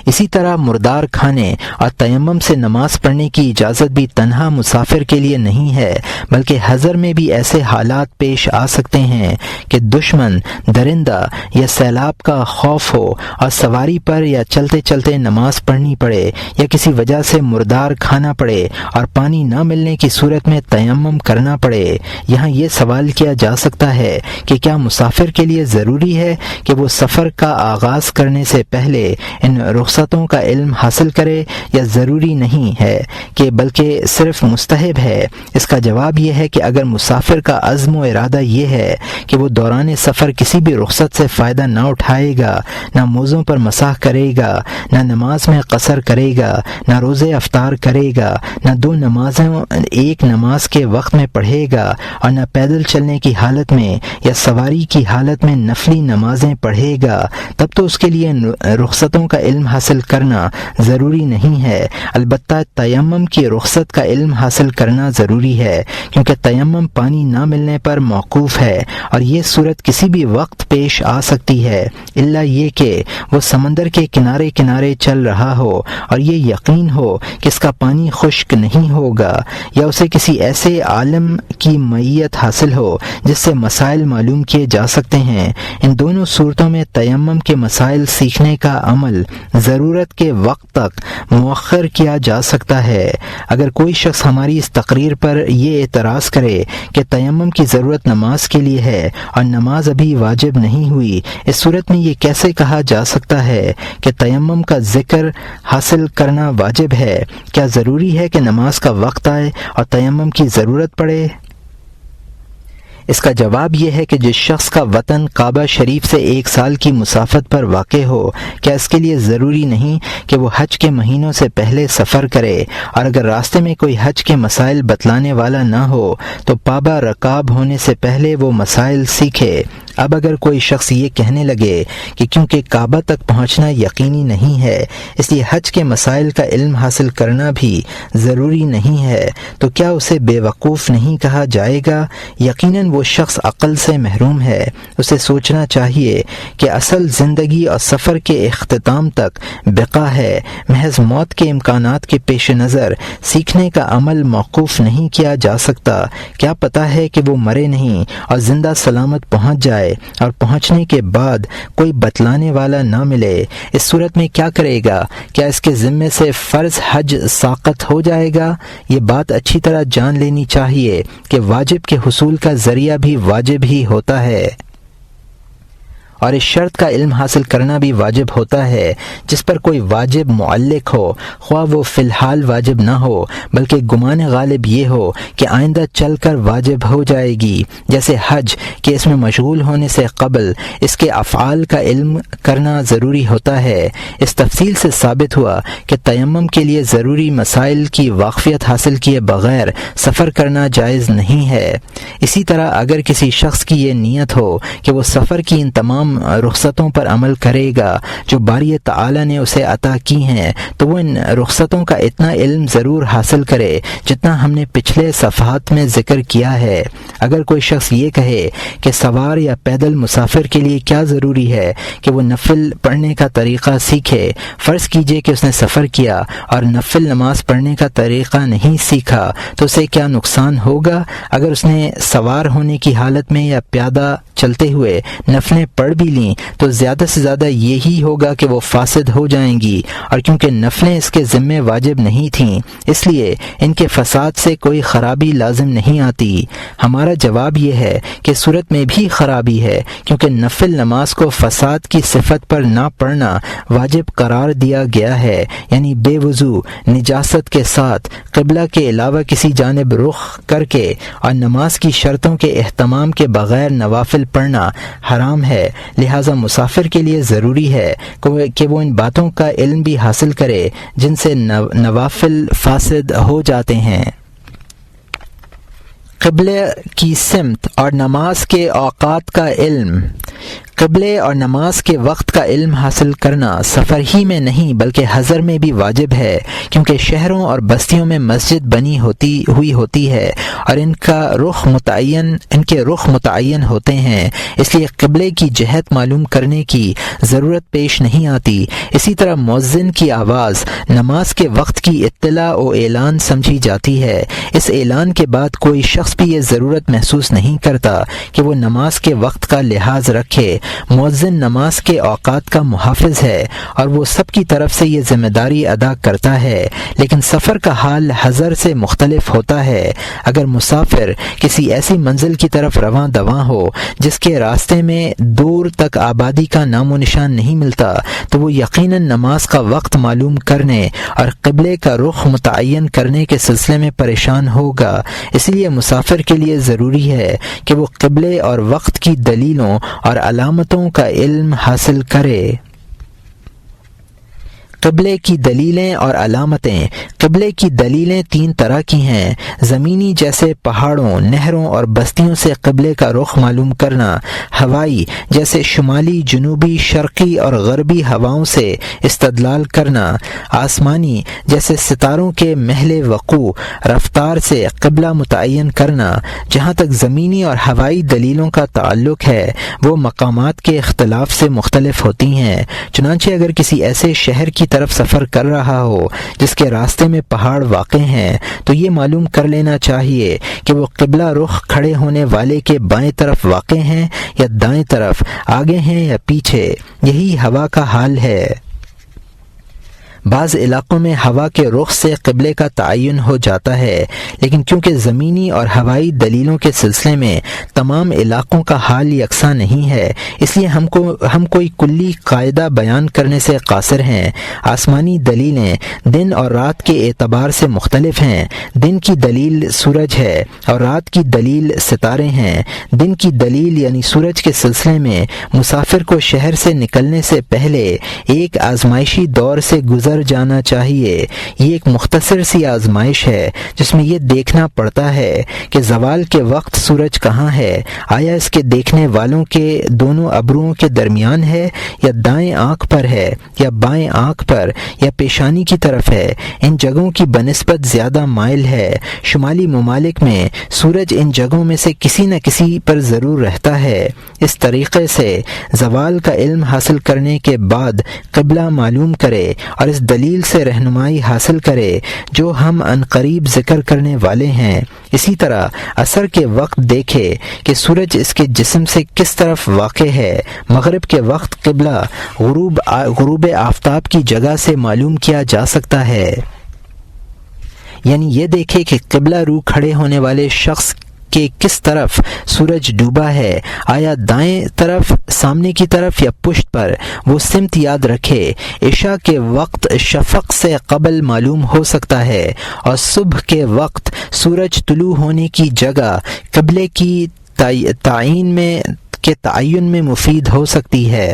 اسی طرح مردار کھانے اور تیمم سے نماز پڑھنے کی اجازت بھی تنہا مسافر کے لیے نہیں ہے، بلکہ حضر میں بھی ایسے حالات پیش آ سکتے ہیں کہ دشمن، درندہ یا سیلاب کا خوف ہو اور سواری پر یا چلتے چلتے نماز پڑھنی پڑے، یا کسی وجہ سے مردار کھانا پڑے اور پانی نہ ملنے کی صورت میں تیمم کرنا پڑے۔ یہاں یہ سوال کیا جا سکتا ہے کہ کیا مسافر کے لیے ضروری ہے کہ وہ سفر کا آغاز کرنے سے پہلے ان رخصتوں کا علم حاصل کرے، یا ضروری نہیں ہے کہ بلکہ صرف مستحب ہے؟ اس کا جواب یہ ہے کہ اگر مسافر کا عزم و ارادہ یہ ہے کہ وہ دوران سفر کسی بھی رخصت سے فائدہ نہ اٹھائے گا، نہ موزوں پر مسح کرے گا، نہ نماز میں قصر کرے گا، نہ روزے افطار کرے گا، نہ 2 نمازیں ایک نماز کے وقت میں پڑھے گا، اور نہ پیدل چلنے کی حالت میں یا سواری کی حالت میں نفلی نمازیں پڑھے گا، تب تو اس کے لیے رخصتوں کا علم حاصل کرنا ضروری نہیں ہے۔ البتہ تیمم کی رخصت کا علم حاصل کرنا ضروری ہے، کیونکہ تیمم پانی نہ ملنے پر موقوف ہے، اور یہ صورت کسی بھی وقت پیش آ سکتی ہے، الا یہ کہ وہ سمندر کے کنارے کنارے چل رہا ہو اور یہ یقین ہو کہ اس کا پانی خشک نہیں ہوگا، یا اسے کسی ایسے عالم کی معیت حاصل ہو جس سے مسائل معلوم کیے جا سکتے ہیں۔ ان دونوں صورتوں میں تیمم کے مسائل سیکھنے کا عمل ضرورت کے وقت تک مؤخر کیا جا سکتا ہے۔ اگر کوئی شخص ہماری اس تقریر پر یہ اعتراض کرے کہ تیمم کی ضرورت نماز کے لیے ہے اور نماز ابھی واجب نہیں ہوئی، اس صورت میں یہ کیسے کہا جا سکتا ہے کہ تیمم کا ذکر حاصل کرنا واجب ہے؟ کیا ضروری ہے کہ نماز کا وقت آئے اور تیمم کی ضرورت پڑے؟ اس کا جواب یہ ہے کہ جس شخص کا وطن کعبہ شریف سے 1 سال کی مسافت پر واقع ہو، کیا اس کے لیے ضروری نہیں کہ وہ حج کے مہینوں سے پہلے سفر کرے؟ اور اگر راستے میں کوئی حج کے مسائل بتلانے والا نہ ہو تو پابہ رکاب ہونے سے پہلے وہ مسائل سیکھے۔ اب اگر کوئی شخص یہ کہنے لگے کہ کیونکہ کعبہ تک پہنچنا یقینی نہیں ہے اس لیے حج کے مسائل کا علم حاصل کرنا بھی ضروری نہیں ہے، تو کیا اسے بے وقوف نہیں کہا جائے گا؟ یقیناً وہ شخص عقل سے محروم ہے۔ اسے سوچنا چاہیے کہ اصل زندگی اور سفر کے اختتام تک بقا ہے۔ محض موت کے امکانات کے پیش نظر سیکھنے کا عمل موقوف نہیں کیا جا سکتا۔ کیا پتہ ہے کہ وہ مرے نہیں اور زندہ سلامت پہنچ جائے، اور پہنچنے کے بعد کوئی بتلانے والا نہ ملے؟ اس صورت میں کیا کرے گا؟ کیا اس کے ذمے سے فرض حج ساقط ہو جائے گا؟ یہ بات اچھی طرح جان لینی چاہیے کہ واجب کے حصول کا ذریعہ بھی واجب ہی ہوتا ہے، اور اس شرط کا علم حاصل کرنا بھی واجب ہوتا ہے جس پر کوئی واجب معلق ہو، خواہ وہ فی الحال واجب نہ ہو بلکہ گمان غالب یہ ہو کہ آئندہ چل کر واجب ہو جائے گی، جیسے حج کہ اس میں مشغول ہونے سے قبل اس کے افعال کا علم کرنا ضروری ہوتا ہے۔ اس تفصیل سے ثابت ہوا کہ تیمم کے لیے ضروری مسائل کی واقفیت حاصل کیے بغیر سفر کرنا جائز نہیں ہے۔ اسی طرح اگر کسی شخص کی یہ نیت ہو کہ وہ سفر کی ان تمام رخصتوں پر عمل کرے گا جو باری تعالی نے اسے عطا کی ہیں، تو وہ ان رخصتوں کا اتنا علم ضرور حاصل کرے جتنا ہم نے پچھلے صفحات میں ذکر کیا ہے۔ اگر کوئی شخص یہ کہے کہ سوار یا پیدل مسافر کے لیے کیا ضروری ہے کہ وہ نفل پڑھنے کا طریقہ سیکھے، فرض کیجئے کہ اس نے سفر کیا اور نفل نماز پڑھنے کا طریقہ نہیں سیکھا، تو اسے کیا نقصان ہوگا؟ اگر اس نے سوار ہونے کی حالت میں یا پیادہ چلتے ہوئے نفلیں پڑھ بھی لیں تو زیادہ سے زیادہ یہی ہوگا کہ وہ فاسد ہو جائیں گی، اور کیونکہ نفلیں اس کے ذمے واجب نہیں تھیں اس لیے ان کے فساد سے کوئی خرابی لازم نہیں آتی۔ ہمارا جواب یہ ہے کہ صورت میں بھی خرابی ہے، کیونکہ نفل نماز کو فساد کی صفت پر نہ پڑھنا واجب قرار دیا گیا ہے، یعنی بے وضو، نجاست کے ساتھ، قبلہ کے علاوہ کسی جانب رخ کر کے اور نماز کی شرطوں کے اہتمام کے بغیر نوافل پڑھنا حرام ہے۔ لہٰذا مسافر کے لیے ضروری ہے کہ وہ ان باتوں کا علم بھی حاصل کرے جن سے نوافل فاسد ہو جاتے ہیں۔ قبلے کی سمت اور نماز کے اوقات کا علم۔ قبلے اور نماز کے وقت کا علم حاصل کرنا سفر ہی میں نہیں بلکہ حضر میں بھی واجب ہے، کیونکہ شہروں اور بستیوں میں مسجد بنی ہوتی ہے اور ان کے رخ متعین ہوتے ہیں، اس لیے قبلے کی جہت معلوم کرنے کی ضرورت پیش نہیں آتی۔ اسی طرح مؤذن کی آواز نماز کے وقت کی اطلاع و اعلان سمجھی جاتی ہے۔ اس اعلان کے بعد کوئی شخص بھی یہ ضرورت محسوس نہیں کرتا کہ وہ نماز کے وقت کا لحاظ رکھے۔ مؤذن نماز کے اوقات کا محافظ ہے اور وہ سب کی طرف سے یہ ذمہ داری ادا کرتا ہے، لیکن سفر کا حال حضر سے مختلف ہوتا ہے۔ اگر مسافر کسی ایسی منزل کی طرف رواں دواں ہو جس کے راستے میں دور تک آبادی کا نام و نشان نہیں ملتا تو وہ یقیناً نماز کا وقت معلوم کرنے اور قبلے کا رخ متعین کرنے کے سلسلے میں پریشان ہوگا۔ اس لیے مسافر کے لیے ضروری ہے کہ وہ قبلے اور وقت کی دلیلوں اور علامتوں کا علم حاصل کرے۔ قبلے کی دلیلیں اور علامتیں۔ قبلے کی دلیلیں تین طرح کی ہیں: زمینی جیسے پہاڑوں، نہروں اور بستیوں سے قبلے کا رخ معلوم کرنا، ہوائی جیسے شمالی، جنوبی، شرقی اور غربی ہواؤں سے استدلال کرنا، آسمانی جیسے ستاروں کے محل وقوع رفتار سے قبلہ متعین کرنا۔ جہاں تک زمینی اور ہوائی دلیلوں کا تعلق ہے وہ مقامات کے اختلاف سے مختلف ہوتی ہیں۔ چنانچہ اگر کسی ایسے شہر کی طرف سفر کر رہا ہو جس کے راستے میں پہاڑ واقع ہیں تو یہ معلوم کر لینا چاہیے کہ وہ قبلہ رخ کھڑے ہونے والے کے بائیں طرف واقع ہیں یا دائیں طرف، آگے ہیں یا پیچھے۔ یہی ہوا کا حال ہے۔ بعض علاقوں میں ہوا کے رخ سے قبلے کا تعین ہو جاتا ہے، لیکن کیونکہ زمینی اور ہوائی دلیلوں کے سلسلے میں تمام علاقوں کا حال یکساں نہیں ہے اس لیے ہم کوئی کلی قاعدہ بیان کرنے سے قاصر ہیں۔ آسمانی دلیلیں دن اور رات کے اعتبار سے مختلف ہیں۔ دن کی دلیل سورج ہے اور رات کی دلیل ستارے ہیں۔ دن کی دلیل یعنی سورج کے سلسلے میں مسافر کو شہر سے نکلنے سے پہلے ایک آزمائشی دور سے گزر جانا چاہیے۔ یہ ایک مختصر سی آزمائش ہے جس میں یہ دیکھنا پڑتا ہے کہ زوال کے وقت سورج کہاں ہے، آیا اس کے دیکھنے والوں کے دونوں ابروؤں کے درمیان ہے یا دائیں آنکھ پر ہے یا بائیں آنکھ پر یا پیشانی کی طرف ہے۔ ان جگہوں کی بنسبت زیادہ مائل ہے۔ شمالی ممالک میں سورج ان جگہوں میں سے کسی نہ کسی پر ضرور رہتا ہے۔ اس طریقے سے زوال کا علم حاصل کرنے کے بعد قبلہ معلوم کرے اور اس دلیل سے رہنمائی حاصل کرے جو ہم عنقریب ذکر کرنے والے ہیں۔ اسی طرح عصر کے وقت دیکھے کہ سورج اس کے جسم سے کس طرف واقع ہے۔ مغرب کے وقت قبلہ غروب آفتاب کی جگہ سے معلوم کیا جا سکتا ہے، یعنی یہ دیکھے کہ قبلہ رو کھڑے ہونے والے شخص کہ کس طرف سورج ڈوبا ہے، آیا دائیں طرف، سامنے کی طرف یا پشت پر۔ وہ سمت یاد رکھے۔ عشاء کے وقت شفق سے قبل معلوم ہو سکتا ہے اور صبح کے وقت سورج طلوع ہونے کی جگہ قبلے کی تعین میں مفید ہو سکتی ہے۔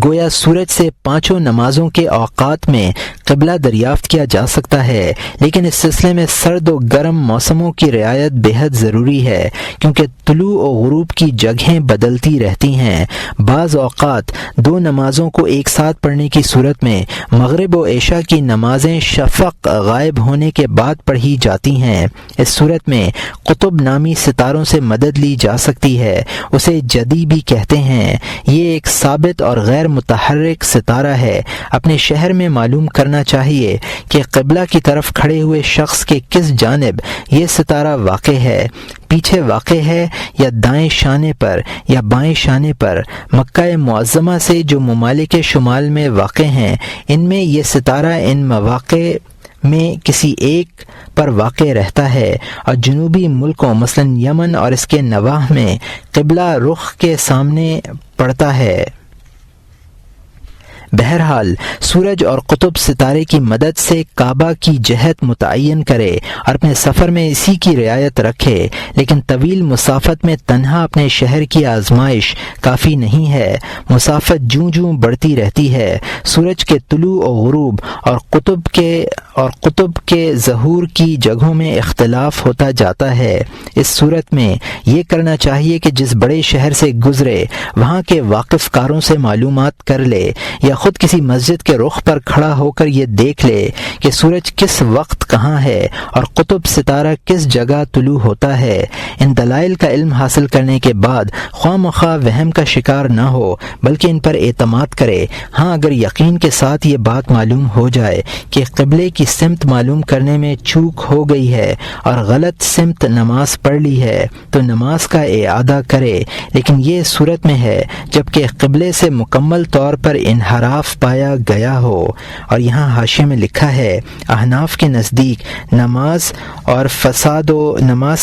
گویا سورج سے پانچوں نمازوں کے اوقات میں قبلہ دریافت کیا جا سکتا ہے، لیکن اس سلسلے میں سرد و گرم موسموں کی رعایت بے حد ضروری ہے، کیونکہ طلوع و غروب کی جگہیں بدلتی رہتی ہیں۔ بعض اوقات دو نمازوں کو ایک ساتھ پڑھنے کی صورت میں مغرب و عشاء کی نمازیں شفق غائب ہونے کے بعد پڑھی جاتی ہیں۔ اس صورت میں قطب نامی ستاروں سے مدد لی جا سکتی ہے، اسے جدی بھی کہتے ہیں۔ یہ ایک ثابت اور غیر غیر متحرک ستارہ ہے، اپنے شہر میں معلوم کرنا چاہیے کہ قبلہ کی طرف کھڑے ہوئے شخص کے کس جانب یہ ستارہ واقع ہے، پیچھے واقع ہے یا دائیں شانے پر یا بائیں شانے پر۔ مکہ معظمہ سے جو ممالک شمال میں واقع ہیں، ان میں یہ ستارہ ان مواقع میں کسی ایک پر واقع رہتا ہے، اور جنوبی ملکوں مثلا یمن اور اس کے نواح میں قبلہ رخ کے سامنے پڑتا ہے۔ بہرحال سورج اور قطب ستارے کی مدد سے کعبہ کی جہت متعین کرے اور اپنے سفر میں اسی کی رعایت رکھے، لیکن طویل مسافت میں تنہا اپنے شہر کی آزمائش کافی نہیں ہے۔ مسافت جوں جوں بڑھتی رہتی ہے، سورج کے طلوع و غروب اور قطب کے ظہور کی جگہوں میں اختلاف ہوتا جاتا ہے۔ اس صورت میں یہ کرنا چاہیے کہ جس بڑے شہر سے گزرے وہاں کے واقف کاروں سے معلومات کر لے، یا خود کسی مسجد کے رخ پر کھڑا ہو کر یہ دیکھ لے کہ سورج کس وقت کہاں ہے اور قطب ستارہ کس جگہ طلوع ہوتا ہے۔ ان دلائل کا علم حاصل کرنے کے بعد خواہ مخواہ وہم کا شکار نہ ہو، بلکہ ان پر اعتماد کرے۔ ہاں، اگر یقین کے ساتھ یہ بات معلوم ہو جائے کہ قبلے کی سمت معلوم کرنے میں چوک ہو گئی ہے اور غلط سمت نماز پڑھ لی ہے، تو نماز کا اعادہ کرے، لیکن یہ صورت میں ہے جبکہ قبلے سے مکمل طور پر انحراف پایا گیا ہو۔ اور یہاں حاشیے میں لکھا ہے، احناف کے نزدیک نماز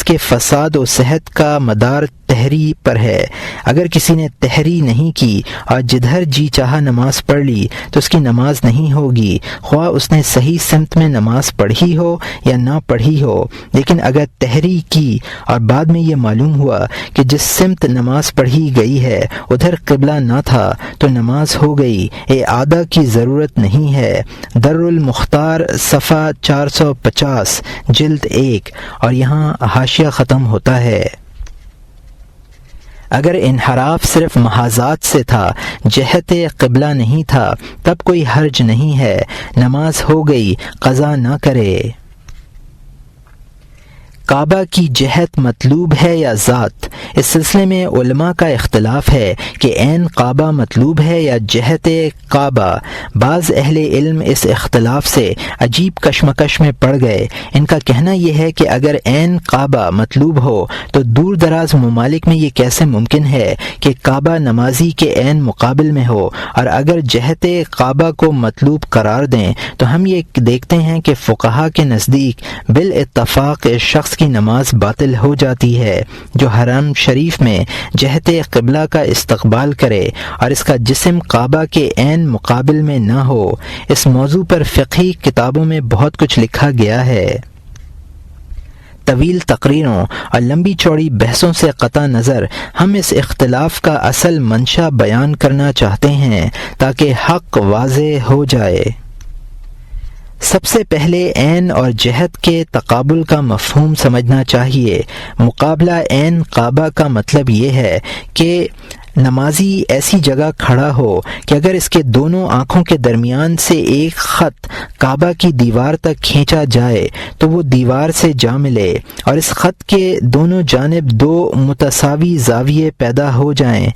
کے فساد و صحت کا مدار تحری پر ہے۔ اگر کسی نے تحری نہیں کی اور جدھر جی چاہا نماز پڑھ لی تو اس کی نماز نہیں ہوگی، خواہ اس نے صحیح سمت میں نماز پڑھی ہو یا نہ پڑھی ہو۔ لیکن اگر تحری کی اور بعد میں یہ معلوم ہوا کہ جس سمت نماز پڑھی گئی ہے ادھر قبلہ نہ تھا تو نماز ہو گئی، اعادہ کی ضرورت نہیں ہے۔ در المختار صفحہ 450 جلد 1۔ اور یہاں حاشیہ ختم ہوتا ہے۔ اگر انحراف صرف محاذات سے تھا، جہت قبلہ نہیں تھا، تب کوئی حرج نہیں ہے، نماز ہو گئی، قضا نہ کرے۔ کعبہ کی جہت مطلوب ہے یا ذات؟ اس سلسلے میں علماء کا اختلاف ہے کہ عین کعبہ مطلوب ہے یا جہت کعبہ۔ بعض اہل علم اس اختلاف سے عجیب کشمکش میں پڑ گئے۔ ان کا کہنا یہ ہے کہ اگر عین کعبہ مطلوب ہو تو دور دراز ممالک میں یہ کیسے ممکن ہے کہ کعبہ نمازی کے عین مقابل میں ہو، اور اگر جہت کعبہ کو مطلوب قرار دیں تو ہم یہ دیکھتے ہیں کہ فقہا کے نزدیک بالاتفاق شخص کی نماز باطل ہو جاتی ہے جو حرم شریف میں جہت قبلہ کا استقبال کرے اور اس کا جسم کعبہ کے عین مقابل میں نہ ہو۔ اس موضوع پر فقہی کتابوں میں بہت کچھ لکھا گیا ہے۔ طویل تقریروں اور لمبی چوڑی بحثوں سے قطع نظر ہم اس اختلاف کا اصل منشا بیان کرنا چاہتے ہیں تاکہ حق واضح ہو جائے۔ سب سے پہلے عین اور جہت کے تقابل کا مفہوم سمجھنا چاہیے۔ مقابلہ عین کعبہ کا مطلب یہ ہے کہ نمازی ایسی جگہ کھڑا ہو کہ اگر اس کے دونوں آنکھوں کے درمیان سے ایک خط کعبہ کی دیوار تک کھینچا جائے تو وہ دیوار سے جا ملے، اور اس خط کے دونوں جانب دو متساوی زاویے پیدا ہو جائیں۔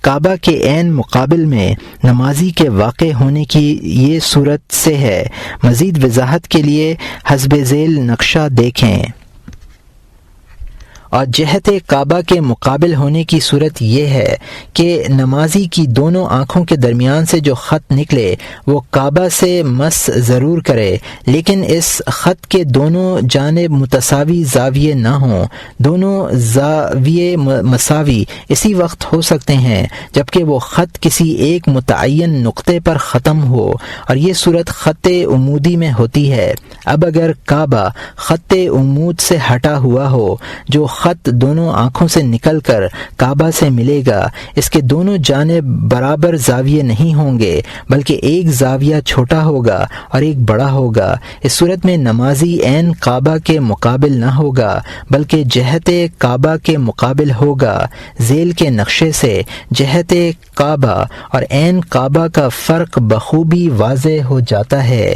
کعبہ کے عین مقابل میں نمازی کے واقع ہونے کی یہ صورت سے ہے۔ مزید وضاحت کے لیے حسب ذیل نقشہ دیکھیں۔ اور جہت کعبہ کے مقابل ہونے کی صورت یہ ہے کہ نمازی کی دونوں آنکھوں کے درمیان سے جو خط نکلے وہ کعبہ سے مس ضرور کرے، لیکن اس خط کے دونوں جانب متساوی زاویے نہ ہوں۔ دونوں زاویے مساوی اسی وقت ہو سکتے ہیں جبکہ وہ خط کسی ایک متعین نقطے پر ختم ہو، اور یہ صورت خط عمودی میں ہوتی ہے۔ اب اگر کعبہ خط عمود سے ہٹا ہوا ہو، جو خط دونوں آنکھوں سے نکل کر کعبہ سے ملے گا، اس کے دونوں جانب برابر زاویے نہیں ہوں گے، بلکہ ایک زاویہ چھوٹا ہوگا اور ایک بڑا ہوگا۔ اس صورت میں نمازی عین کعبہ کے مقابل نہ ہوگا بلکہ جہت کعبہ کے مقابل ہوگا۔ ذیل کے نقشے سے جہت کعبہ اور عین کعبہ کا فرق بخوبی واضح ہو جاتا ہے۔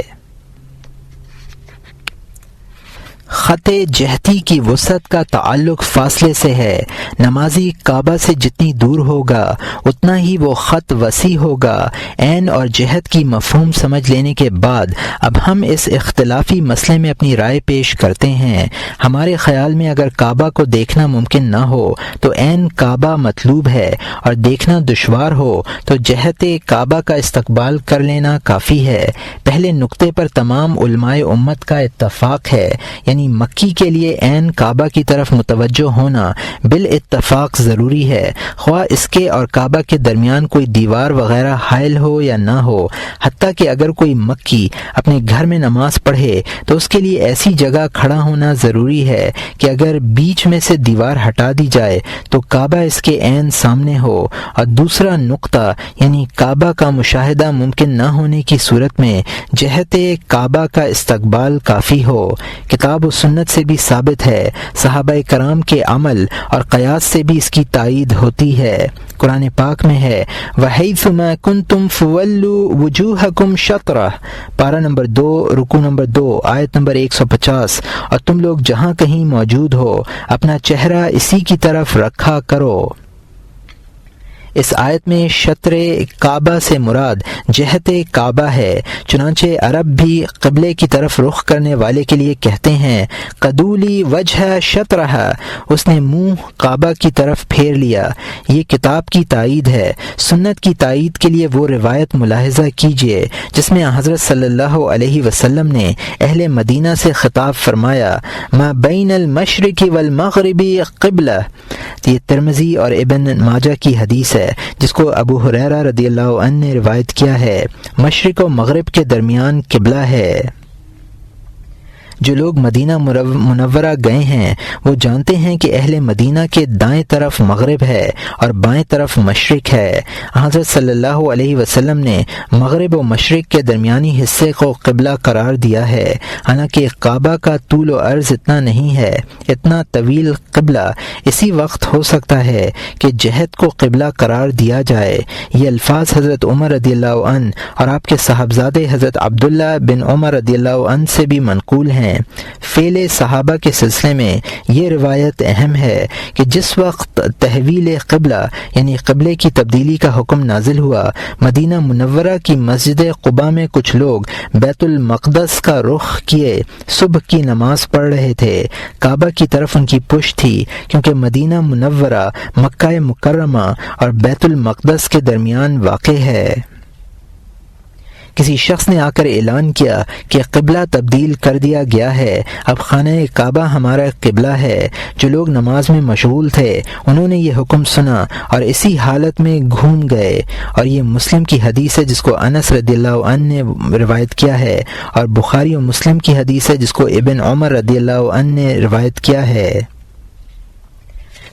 خط جہتی کی وسعت کا تعلق فاصلے سے ہے۔ نمازی کعبہ سے جتنی دور ہوگا اتنا ہی وہ خط وسیع ہوگا۔ عین اور جہت کی مفہوم سمجھ لینے کے بعد اب ہم اس اختلافی مسئلے میں اپنی رائے پیش کرتے ہیں۔ ہمارے خیال میں اگر کعبہ کو دیکھنا ممکن نہ ہو تو عین کعبہ مطلوب ہے، اور دیکھنا دشوار ہو تو جہت کعبہ کا استقبال کر لینا کافی ہے۔ پہلے نقطے پر تمام علماء امت کا اتفاق ہے، یعنی مکی کے لیے عین کعبہ کی طرف متوجہ ہونا بالاتفاق ضروری ہے، خواہ اس کے اور کعبہ کے درمیان کوئی دیوار وغیرہ حائل ہو یا نہ ہو۔ حتیٰ کہ اگر کوئی مکی اپنے گھر میں نماز پڑھے تو اس کے لیے ایسی جگہ کھڑا ہونا ضروری ہے کہ اگر بیچ میں سے دیوار ہٹا دی جائے تو کعبہ اس کے عین سامنے ہو، اور دوسرا نقطہ یعنی کعبہ کا مشاہدہ ممکن نہ ہونے کی صورت میں جہت کعبہ کا استقبال کافی ہو۔ کتاب و سنت سے بھی ثابت ہے، صحابہ کرام کے عمل اور قیاس سے بھی اس کی تائید ہوتی ہے۔ قرآن پاک میں ہے وَحَيْثُ مَا كُنْتُمْ فَوَلُّوا وُجُوهَكُمْ شَطْرَهُ، پارہ نمبر 2 رکوع نمبر 2 آیت نمبر 150، اور تم لوگ جہاں کہیں موجود ہو اپنا چہرہ اسی کی طرف رکھا کرو۔ اس آیت میں شطر کعبہ سے مراد جہت کعبہ ہے، چنانچہ عرب بھی قبلے کی طرف رخ کرنے والے کے لیے کہتے ہیں قدولی وجہ شطرہ، اس نے منہ کعبہ کی طرف پھیر لیا۔ یہ کتاب کی تائید ہے۔ سنت کی تائید کے لیے وہ روایت ملاحظہ کیجیے جس میں حضرت صلی اللہ علیہ وسلم نے اہل مدینہ سے خطاب فرمایا ما بین المشرق والمغرب قبلہ۔ یہ ترمذی اور ابن ماجہ کی حدیث ہے جس کو ابو ہریرہ رضی اللہ عنہ نے روایت کیا ہے، مشرق و مغرب کے درمیان قبلہ ہے۔ جو لوگ مدینہ منورہ گئے ہیں وہ جانتے ہیں کہ اہل مدینہ کے دائیں طرف مغرب ہے اور بائیں طرف مشرق ہے۔ حضرت صلی اللہ علیہ وسلم نے مغرب و مشرق کے درمیانی حصے کو قبلہ قرار دیا ہے، حالانکہ کعبہ کا طول و عرض اتنا نہیں ہے۔ اتنا طویل قبلہ اسی وقت ہو سکتا ہے کہ جہت کو قبلہ قرار دیا جائے۔ یہ الفاظ حضرت عمر رضی اللہ عنہ اور آپ کے صاحبزادے حضرت عبداللہ بن عمر رضی اللہ عنہ سے بھی منقول ہیں۔ فعل صحابہ کے سلسلے میں یہ روایت اہم ہے کہ جس وقت تحویل قبلہ یعنی قبلے کی تبدیلی کا حکم نازل ہوا، مدینہ منورہ کی مسجد قباء میں کچھ لوگ بیت المقدس کا رخ کیے صبح کی نماز پڑھ رہے تھے۔ کعبہ کی طرف ان کی پشت تھی، کیونکہ مدینہ منورہ مکہ مکرمہ اور بیت المقدس کے درمیان واقع ہے۔ کسی شخص نے آ کر اعلان کیا کہ قبلہ تبدیل کر دیا گیا ہے، اب خانہ کعبہ ہمارا قبلہ ہے۔ جو لوگ نماز میں مشغول تھے انہوں نے یہ حکم سنا اور اسی حالت میں گھوم گئے، اور یہ مسلم کی حدیث ہے جس کو انس رضی اللہ عنہ نے روایت کیا ہے، اور بخاری و مسلم کی حدیث ہے جس کو ابن عمر رضی اللہ عنہ نے روایت کیا ہے۔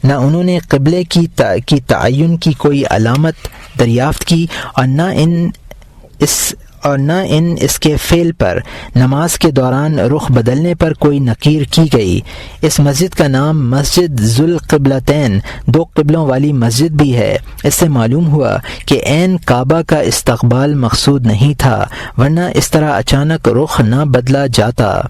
نہ انہوں نے قبلے کی تعین کی کوئی علامت دریافت کی، اور نہ اس کے فعل پر نماز کے دوران رخ بدلنے پر کوئی نکیر کی گئی۔ اس مسجد کا نام مسجد ذوالقبلتین، دو قبلوں والی مسجد بھی ہے۔ اس سے معلوم ہوا کہ عین کعبہ کا استقبال مقصود نہیں تھا، ورنہ اس طرح اچانک رخ نہ بدلا جاتا،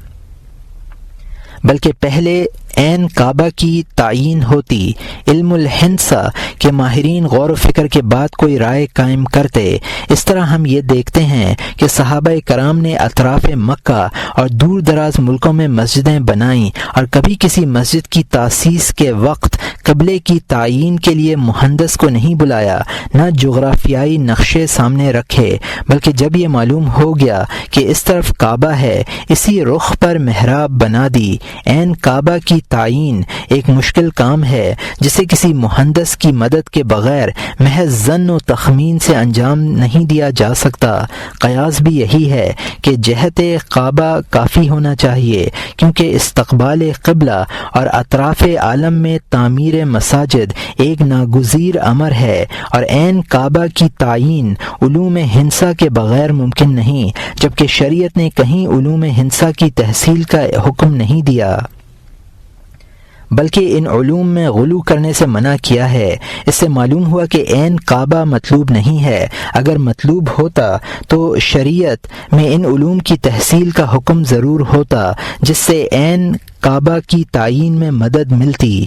بلکہ پہلے عین کعبہ کی تعین ہوتی۔ علم الحنسہ کے ماہرین غور و فکر کے بعد کوئی رائے قائم کرتے۔ اس طرح ہم یہ دیکھتے ہیں کہ صحابہ کرام نے اطراف مکہ اور دور دراز ملکوں میں مسجدیں بنائیں، اور کبھی کسی مسجد کی تاسیس کے وقت قبلے کی تعین کے لیے مہندس کو نہیں بلایا، نہ جغرافیائی نقشے سامنے رکھے، بلکہ جب یہ معلوم ہو گیا کہ اس طرف کعبہ ہے اسی رخ پر محراب بنا دی۔ عین کعبہ کی تعین ایک مشکل کام ہے جسے کسی مہندس کی مدد کے بغیر محض ظن و تخمین سے انجام نہیں دیا جا سکتا۔ قیاس بھی یہی ہے کہ جہت کعبہ کافی ہونا چاہیے، کیونکہ استقبال قبلہ اور اطراف عالم میں تعمیر مساجد ایک ناگزیر امر ہے، اور عین کعبہ کی تعین علوم ہندسہ کے بغیر ممکن نہیں، جبکہ شریعت نے کہیں علوم ہندسہ کی تحصیل کا حکم نہیں دیا۔ بلکہ ان علوم میں غلو کرنے سے منع کیا ہے۔ اس سے معلوم ہوا کہ عین کعبہ مطلوب نہیں ہے۔ اگر مطلوب ہوتا تو شریعت میں ان علوم کی تحصیل کا حکم ضرور ہوتا، جس سے عین کعبہ کی تعین میں مدد ملتی۔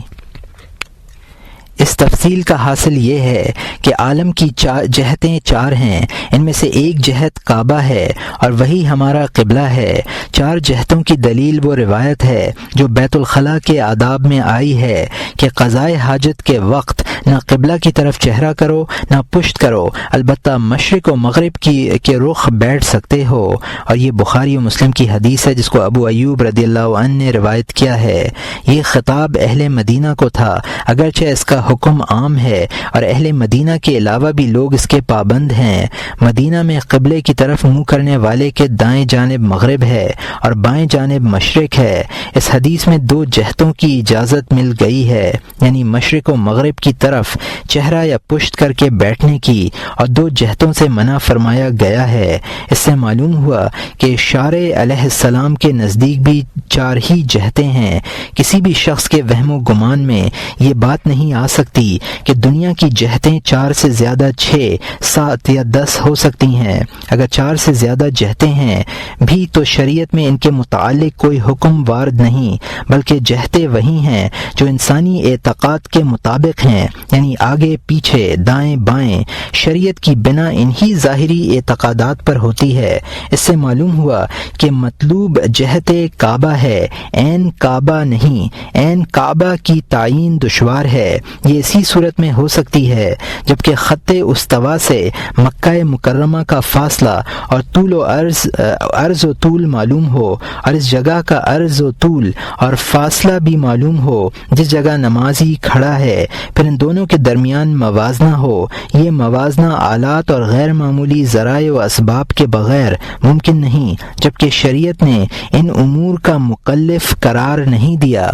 اس تفصیل کا حاصل یہ ہے کہ عالم کی جہتیں چار ہیں، ان میں سے ایک جہت کعبہ ہے اور وہی ہمارا قبلہ ہے۔ چار جہتوں کی دلیل وہ روایت ہے جو بیت الخلاء کے آداب میں آئی ہے کہ قضائے حاجت کے وقت نہ قبلہ کی طرف چہرہ کرو نہ پشت کرو، البتہ مشرق و مغرب کے رخ بیٹھ سکتے ہو، اور یہ بخاری و مسلم کی حدیث ہے جس کو ابو ایوب رضی اللہ عنہ نے روایت کیا ہے۔ یہ خطاب اہل مدینہ کو تھا، اگرچہ اس کا حکم عام ہے اور اہل مدینہ کے علاوہ بھی لوگ اس کے پابند ہیں۔ مدینہ میں قبلے کی طرف منہ کرنے والے کے دائیں جانب مغرب ہے اور بائیں جانب مشرق ہے۔ اس حدیث میں دو جہتوں کی اجازت مل گئی ہے، یعنی مشرق و مغرب کی طرف چہرہ یا پشت کر کے بیٹھنے کی، اور دو جہتوں سے منع فرمایا گیا ہے۔ اس سے معلوم ہوا کہ شارع علیہ السلام کے نزدیک بھی چار ہی جہتیں ہیں۔ کسی بھی شخص کے وہم و گمان میں یہ بات نہیں آ سکتی کہ دنیا کی جہتیں 4 سے زیادہ 6، 7 یا 10 ہو سکتی ہیں۔ اگر 4 سے زیادہ جہتیں ہیں بھی تو شریعت میں ان کے متعلق کوئی حکم وارد نہیں، بلکہ جہتیں وہی ہیں جو انسانی اعتقاد کے مطابق ہیں، یعنی آگے پیچھے دائیں بائیں۔ شریعت کی بنا انہی ظاہری اعتقادات پر ہوتی ہے۔ اس سے معلوم ہوا کہ مطلوب جہت کعبہ ہے، عین کعبہ نہیں۔ عین کعبہ کی تعین دشوار ہے، یہ اسی صورت میں ہو سکتی ہے جبکہ خط استوا سے مکہ مکرمہ کا فاصلہ اور طول و عرض و طول معلوم ہو، اور اس جگہ کا عرض و طول اور فاصلہ بھی معلوم ہو جس جگہ نمازی کھڑا ہے، پھر ان دونوں کے درمیان موازنہ ہو۔ یہ موازنہ آلات اور غیر معمولی ذرائع و اسباب کے بغیر ممکن نہیں، جبکہ شریعت نے ان امور کا مکلف قرار نہیں دیا۔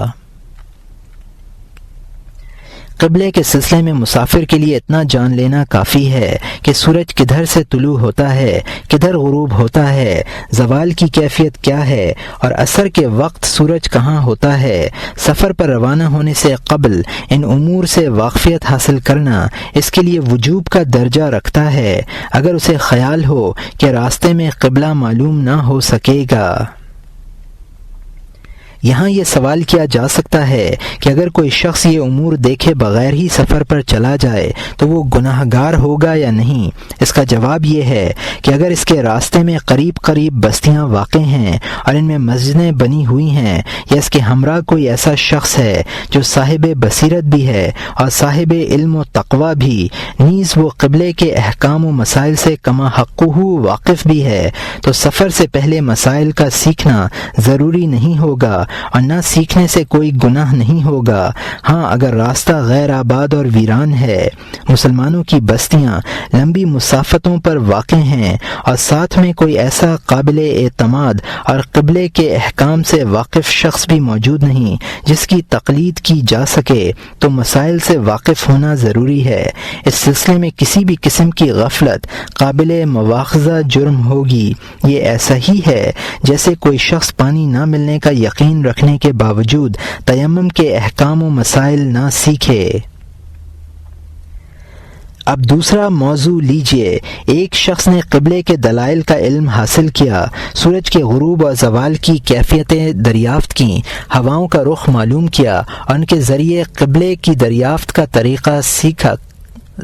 قبلے کے سلسلے میں مسافر کے لیے اتنا جان لینا کافی ہے کہ سورج کدھر سے طلوع ہوتا ہے، کدھر غروب ہوتا ہے، زوال کی کیفیت کیا ہے، اور عصر کے وقت سورج کہاں ہوتا ہے۔ سفر پر روانہ ہونے سے قبل ان امور سے واقفیت حاصل کرنا اس کے لیے وجوب کا درجہ رکھتا ہے، اگر اسے خیال ہو کہ راستے میں قبلہ معلوم نہ ہو سکے گا۔ یہاں یہ سوال کیا جا سکتا ہے کہ اگر کوئی شخص یہ امور دیکھے بغیر ہی سفر پر چلا جائے تو وہ گناہ گار ہوگا یا نہیں۔ اس کا جواب یہ ہے کہ اگر اس کے راستے میں قریب قریب بستیاں واقع ہیں اور ان میں مسجدیں بنی ہوئی ہیں، یا اس کے ہمراہ کوئی ایسا شخص ہے جو صاحب بصیرت بھی ہے اور صاحب علم و تقوی بھی، نیز وہ قبلے کے احکام و مسائل سے کما حقہ واقف بھی ہے، تو سفر سے پہلے مسائل کا سیکھنا ضروری نہیں ہوگا اور نہ سیکھنے سے کوئی گناہ نہیں ہوگا۔ ہاں، اگر راستہ غیر آباد اور ویران ہے، مسلمانوں کی بستیاں لمبی مسافتوں پر واقع ہیں اور ساتھ میں کوئی ایسا قابل اعتماد اور قبلے کے احکام سے واقف شخص بھی موجود نہیں جس کی تقلید کی جا سکے، تو مسائل سے واقف ہونا ضروری ہے۔ اس سلسلے میں کسی بھی قسم کی غفلت قابل مواخذہ جرم ہوگی۔ یہ ایسا ہی ہے جیسے کوئی شخص پانی نہ ملنے کا یقین رکھنے کے باوجود تیمم کے احکام و مسائل نہ سیکھے۔ اب دوسرا موضوع لیجئے۔ ایک شخص نے قبلے کے دلائل کا علم حاصل کیا، سورج کے غروب اور زوال کی کیفیتیں دریافت کیں، ہواؤں کا رخ معلوم کیا اور ان کے ذریعے قبلے کی دریافت کا طریقہ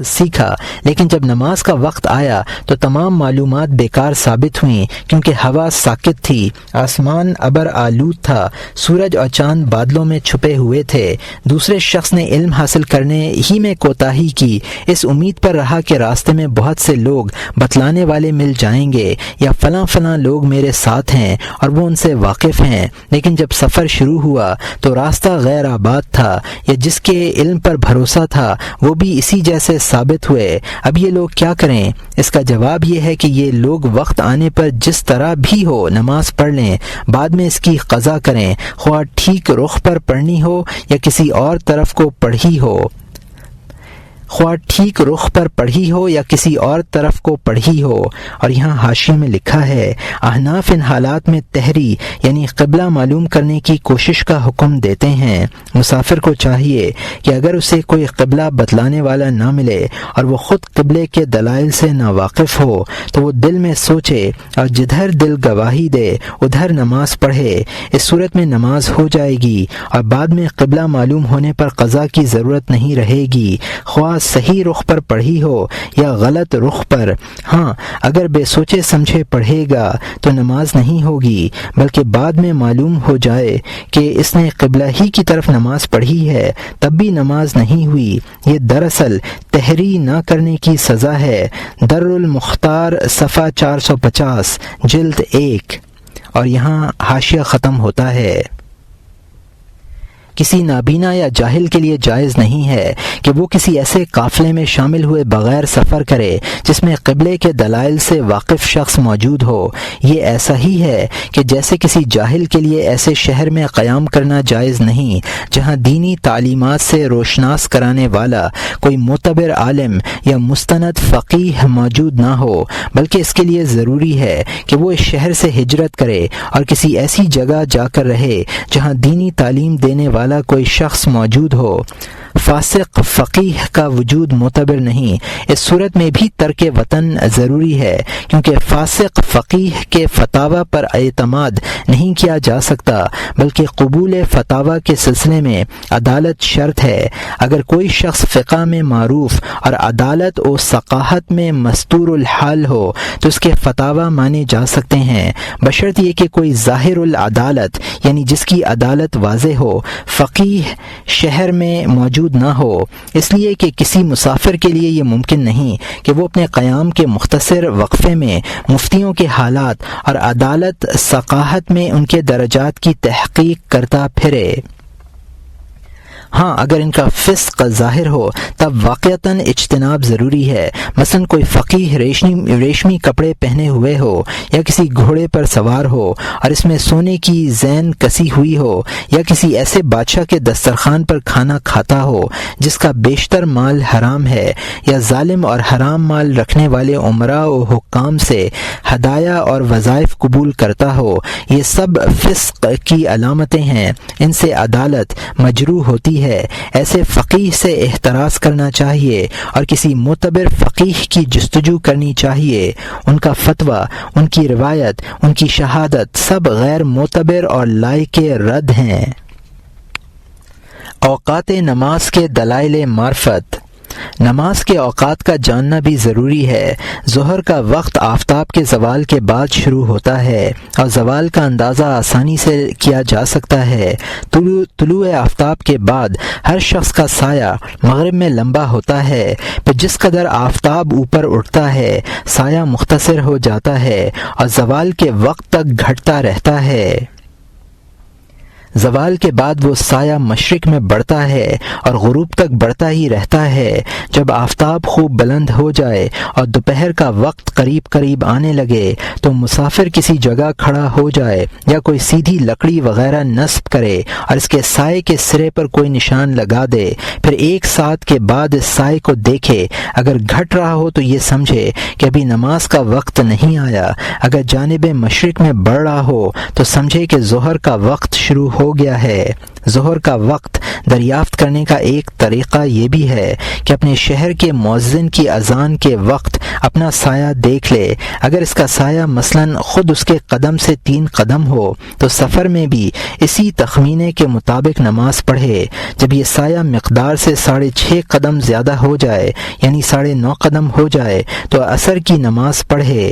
سیکھا، لیکن جب نماز کا وقت آیا تو تمام معلومات بیکار ثابت ہوئیں، کیونکہ ہوا ساکت تھی، آسمان ابر آلود تھا، سورج اور چاند بادلوں میں چھپے ہوئے تھے۔ دوسرے شخص نے علم حاصل کرنے ہی میں کوتاہی کی، اس امید پر رہا کہ راستے میں بہت سے لوگ بتلانے والے مل جائیں گے، یا فلاں لوگ میرے ساتھ ہیں اور وہ ان سے واقف ہیں، لیکن جب سفر شروع ہوا تو راستہ غیر آباد تھا، یا جس کے علم پر بھروسہ تھا وہ بھی اسی جیسے ثابت ہوئے۔ اب یہ لوگ کیا کریں؟ اس کا جواب یہ ہے کہ یہ لوگ وقت آنے پر جس طرح بھی ہو نماز پڑھ لیں، بعد میں اس کی قضا کریں، خواہ ٹھیک رخ پر پڑھنی ہو یا کسی اور طرف کو پڑھی ہو۔ خواہ ٹھیک رخ پر پڑھی ہو یا کسی اور طرف کو پڑھی ہو۔ اور یہاں حاشیے میں لکھا ہے احناف ان حالات میں تحری یعنی قبلہ معلوم کرنے کی کوشش کا حکم دیتے ہیں۔ مسافر کو چاہیے کہ اگر اسے کوئی قبلہ بتلانے والا نہ ملے اور وہ خود قبلے کے دلائل سے ناواقف ہو تو وہ دل میں سوچے اور جدھر دل گواہی دے ادھر نماز پڑھے۔ اس صورت میں نماز ہو جائے گی اور بعد میں قبلہ معلوم ہونے پر قضا کی ضرورت نہیں رہے گی، خواہ صحیح رخ پر پڑھی ہو یا غلط رخ پر۔ ہاں اگر بے سوچے سمجھے پڑھے گا تو نماز نہیں ہوگی، بلکہ بعد میں معلوم ہو جائے کہ اس نے قبلہ ہی کی طرف نماز پڑھی ہے تب بھی نماز نہیں ہوئی۔ یہ دراصل تحری نہ کرنے کی سزا ہے۔ در المختار صفحہ 450 جلد 1۔ اور یہاں حاشیہ ختم ہوتا ہے۔ کسی نابینا یا جاہل کے لیے جائز نہیں ہے کہ وہ کسی ایسے قافلے میں شامل ہوئے بغیر سفر کرے جس میں قبلے کے دلائل سے واقف شخص موجود ہو۔ یہ ایسا ہی ہے کہ جیسے کسی جاہل کے لیے ایسے شہر میں قیام کرنا جائز نہیں جہاں دینی تعلیمات سے روشناس کرانے والا کوئی معتبر عالم یا مستند فقیہ موجود نہ ہو، بلکہ اس کے لیے ضروری ہے کہ وہ اس شہر سے ہجرت کرے اور کسی ایسی جگہ جا کر رہے جہاں دینی تعلیم دینے والا کوئی شخص موجود ہو۔ فاسق فقیہ کا وجود معتبر نہیں۔ اس صورت میں بھی ترک وطن ضروری ہے، کیونکہ فاسق فقیہ کے فتاوی پر اعتماد نہیں کیا جا سکتا، بلکہ قبول فتاوی کے سلسلے میں عدالت شرط ہے۔ اگر کوئی شخص فقہ میں معروف اور عدالت و ثقافت میں مستور الحال ہو تو اس کے فتاوی مانے جا سکتے ہیں، بشرط یہ کہ کوئی ظاہر العدالت یعنی جس کی عدالت واضح ہو فقیہ شہر میں موجود نہ ہو۔ اس لیے کہ کسی مسافر کے لیے یہ ممکن نہیں کہ وہ اپنے قیام کے مختصر وقفے میں مفتیوں کے حالات اور عدالت ثقافت میں ان کے درجات کی تحقیق کرتا پھرے۔ ہاں اگر ان کا فسق ظاہر ہو تب واقعتاً اجتناب ضروری ہے۔ مثلا کوئی فقیہ ریشمی کپڑے پہنے ہوئے ہو یا کسی گھوڑے پر سوار ہو اور اس میں سونے کی زین کسی ہوئی ہو، یا کسی ایسے بادشاہ کے دسترخوان پر کھانا کھاتا ہو جس کا بیشتر مال حرام ہے، یا ظالم اور حرام مال رکھنے والے عمراء و حکام سے ہدایہ اور وظائف قبول کرتا ہو، یہ سب فسق کی علامتیں ہیں۔ ان سے عدالت مجروح ہوتی ہے۔ ایسے فقیہ سے احتراز کرنا چاہیے اور کسی معتبر فقیہ کی جستجو کرنی چاہیے۔ ان کا فتویٰ، ان کی روایت، ان کی شہادت سب غیر معتبر اور لائق رد ہیں۔ اوقات نماز کے دلائل معرفت۔ نماز کے اوقات کا جاننا بھی ضروری ہے۔ ظہر کا وقت آفتاب کے زوال کے بعد شروع ہوتا ہے اور زوال کا اندازہ آسانی سے کیا جا سکتا ہے۔ طلوع آفتاب کے بعد ہر شخص کا سایہ مغرب میں لمبا ہوتا ہے، پھر جس قدر آفتاب اوپر اٹھتا ہے سایہ مختصر ہو جاتا ہے اور زوال کے وقت تک گھٹتا رہتا ہے۔ زوال کے بعد وہ سایہ مشرق میں بڑھتا ہے اور غروب تک بڑھتا ہی رہتا ہے۔ جب آفتاب خوب بلند ہو جائے اور دوپہر کا وقت قریب قریب آنے لگے تو مسافر کسی جگہ کھڑا ہو جائے یا کوئی سیدھی لکڑی وغیرہ نصب کرے اور اس کے سائے کے سرے پر کوئی نشان لگا دے، پھر ایک ساتھ کے بعد اس سائے کو دیکھے۔ اگر گھٹ رہا ہو تو یہ سمجھے کہ ابھی نماز کا وقت نہیں آیا، اگر جانب مشرق میں بڑھ رہا ہو تو سمجھے کہ ظہر کا وقت شروع ہو گیا ہے۔ ظہر کا وقت دریافت کرنے کا ایک طریقہ یہ بھی ہے کہ اپنے شہر کے مؤذن کی اذان کے وقت اپنا سایہ دیکھ لے۔ اگر اس کا سایہ مثلاً خود اس کے قدم سے 3 قدم ہو تو سفر میں بھی اسی تخمینے کے مطابق نماز پڑھے۔ جب یہ سایہ مقدار سے 6.5 قدم زیادہ ہو جائے یعنی 9.5 قدم ہو جائے تو عصر کی نماز پڑھے۔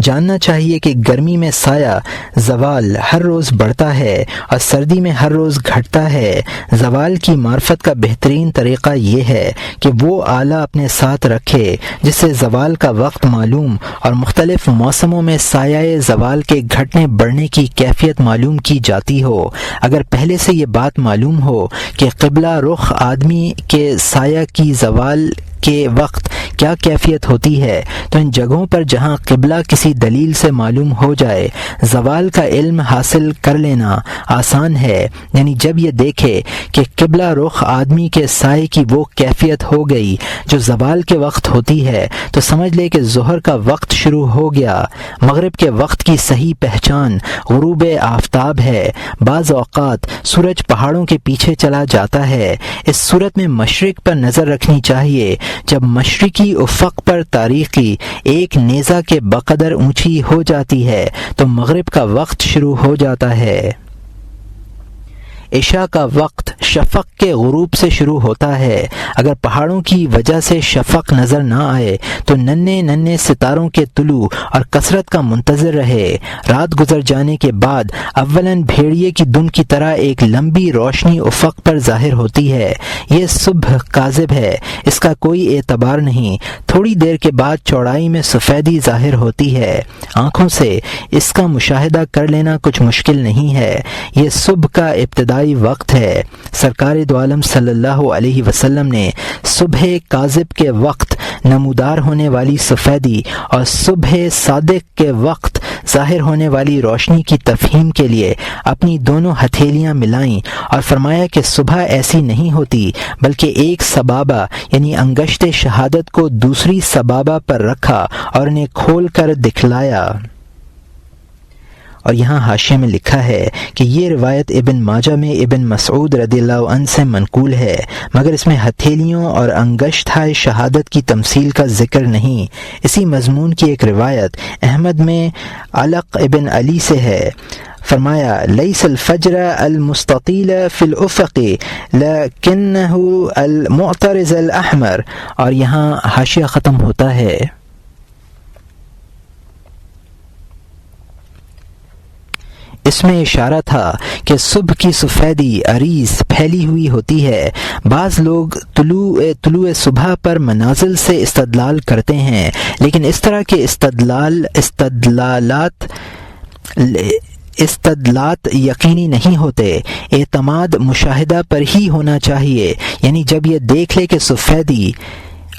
جاننا چاہیے کہ گرمی میں سایہ زوال ہر روز بڑھتا ہے اور سردی میں ہر روز گھٹتا ہے۔ زوال کی معرفت کا بہترین طریقہ یہ ہے کہ وہ آلہ اپنے ساتھ رکھے جس سے زوال کا وقت معلوم اور مختلف موسموں میں سایہ زوال کے گھٹنے بڑھنے کی کیفیت معلوم کی جاتی ہو۔ اگر پہلے سے یہ بات معلوم ہو کہ قبلہ رخ آدمی کے سایہ کی زوال کے وقت کیا کیفیت ہوتی ہے، تو ان جگہوں پر جہاں قبلہ کسی دلیل سے معلوم ہو جائے زوال کا علم حاصل کر لینا آسان ہے، یعنی جب یہ دیکھے کہ قبلہ رخ آدمی کے سائے کی وہ کیفیت ہو گئی جو زوال کے وقت ہوتی ہے تو سمجھ لے کہ ظہر کا وقت شروع ہو گیا۔ مغرب کے وقت کی صحیح پہچان غروب آفتاب ہے۔ بعض اوقات سورج پہاڑوں کے پیچھے چلا جاتا ہے، اس صورت میں مشرق پر نظر رکھنی چاہیے۔ جب مشرقی افق پر تاریخی ایک نیزہ کے بقدر اونچی ہو جاتی ہے تو مغرب کا وقت شروع ہو جاتا ہے۔ عشاء کا وقت شفق کے غروب سے شروع ہوتا ہے۔ اگر پہاڑوں کی وجہ سے شفق نظر نہ آئے تو ننھے ننھے ستاروں کے طلوع اور کثرت کا منتظر رہے۔ رات گزر جانے کے بعد اولاً بھیڑیے کی دم کی طرح ایک لمبی روشنی افق پر ظاہر ہوتی ہے۔ یہ صبح کاذب ہے، اس کا کوئی اعتبار نہیں۔ تھوڑی دیر کے بعد چوڑائی میں سفیدی ظاہر ہوتی ہے۔ آنکھوں سے اس کا مشاہدہ کر لینا کچھ مشکل نہیں ہے۔ یہ صبح کا ابتدائی وقت ہے۔ سرکار دو عالم صلی اللہ علیہ وسلم نے صبح کاذب کے وقت نمودار ہونے والی سفیدی اور صبح صادق کے وقت ظاہر ہونے والی روشنی کی تفہیم کے لیے اپنی دونوں ہتھیلیاں ملائیں اور فرمایا کہ صبح ایسی نہیں ہوتی بلکہ ایک سبابہ یعنی انگشت شہادت کو دوسری سبابہ پر رکھا اور انہیں کھول کر دکھلایا۔ اور یہاں حاشیے میں لکھا ہے کہ یہ روایت ابن ماجہ میں ابن مسعود رضی اللہ عنہ سے منقول ہے، مگر اس میں ہتھیلیوں اور انگشتۂ شہادت کی تمثیل کا ذکر نہیں۔ اسی مضمون کی ایک روایت احمد میں علق ابن علی سے ہے، فرمایا لیس الفجر المستطیل فی الافق لکنہ المعترض الاحمر، اور یہاں حاشیہ ختم ہوتا ہے۔ اس میں اشارہ تھا کہ صبح کی سفیدی عریض پھیلی ہوئی ہوتی ہے۔ بعض لوگ طلوع صبح پر منازل سے استدلال کرتے ہیں، لیکن اس طرح کے استدلالات یقینی نہیں ہوتے۔ اعتماد مشاہدہ پر ہی ہونا چاہیے، یعنی جب یہ دیکھ لے کہ سفیدی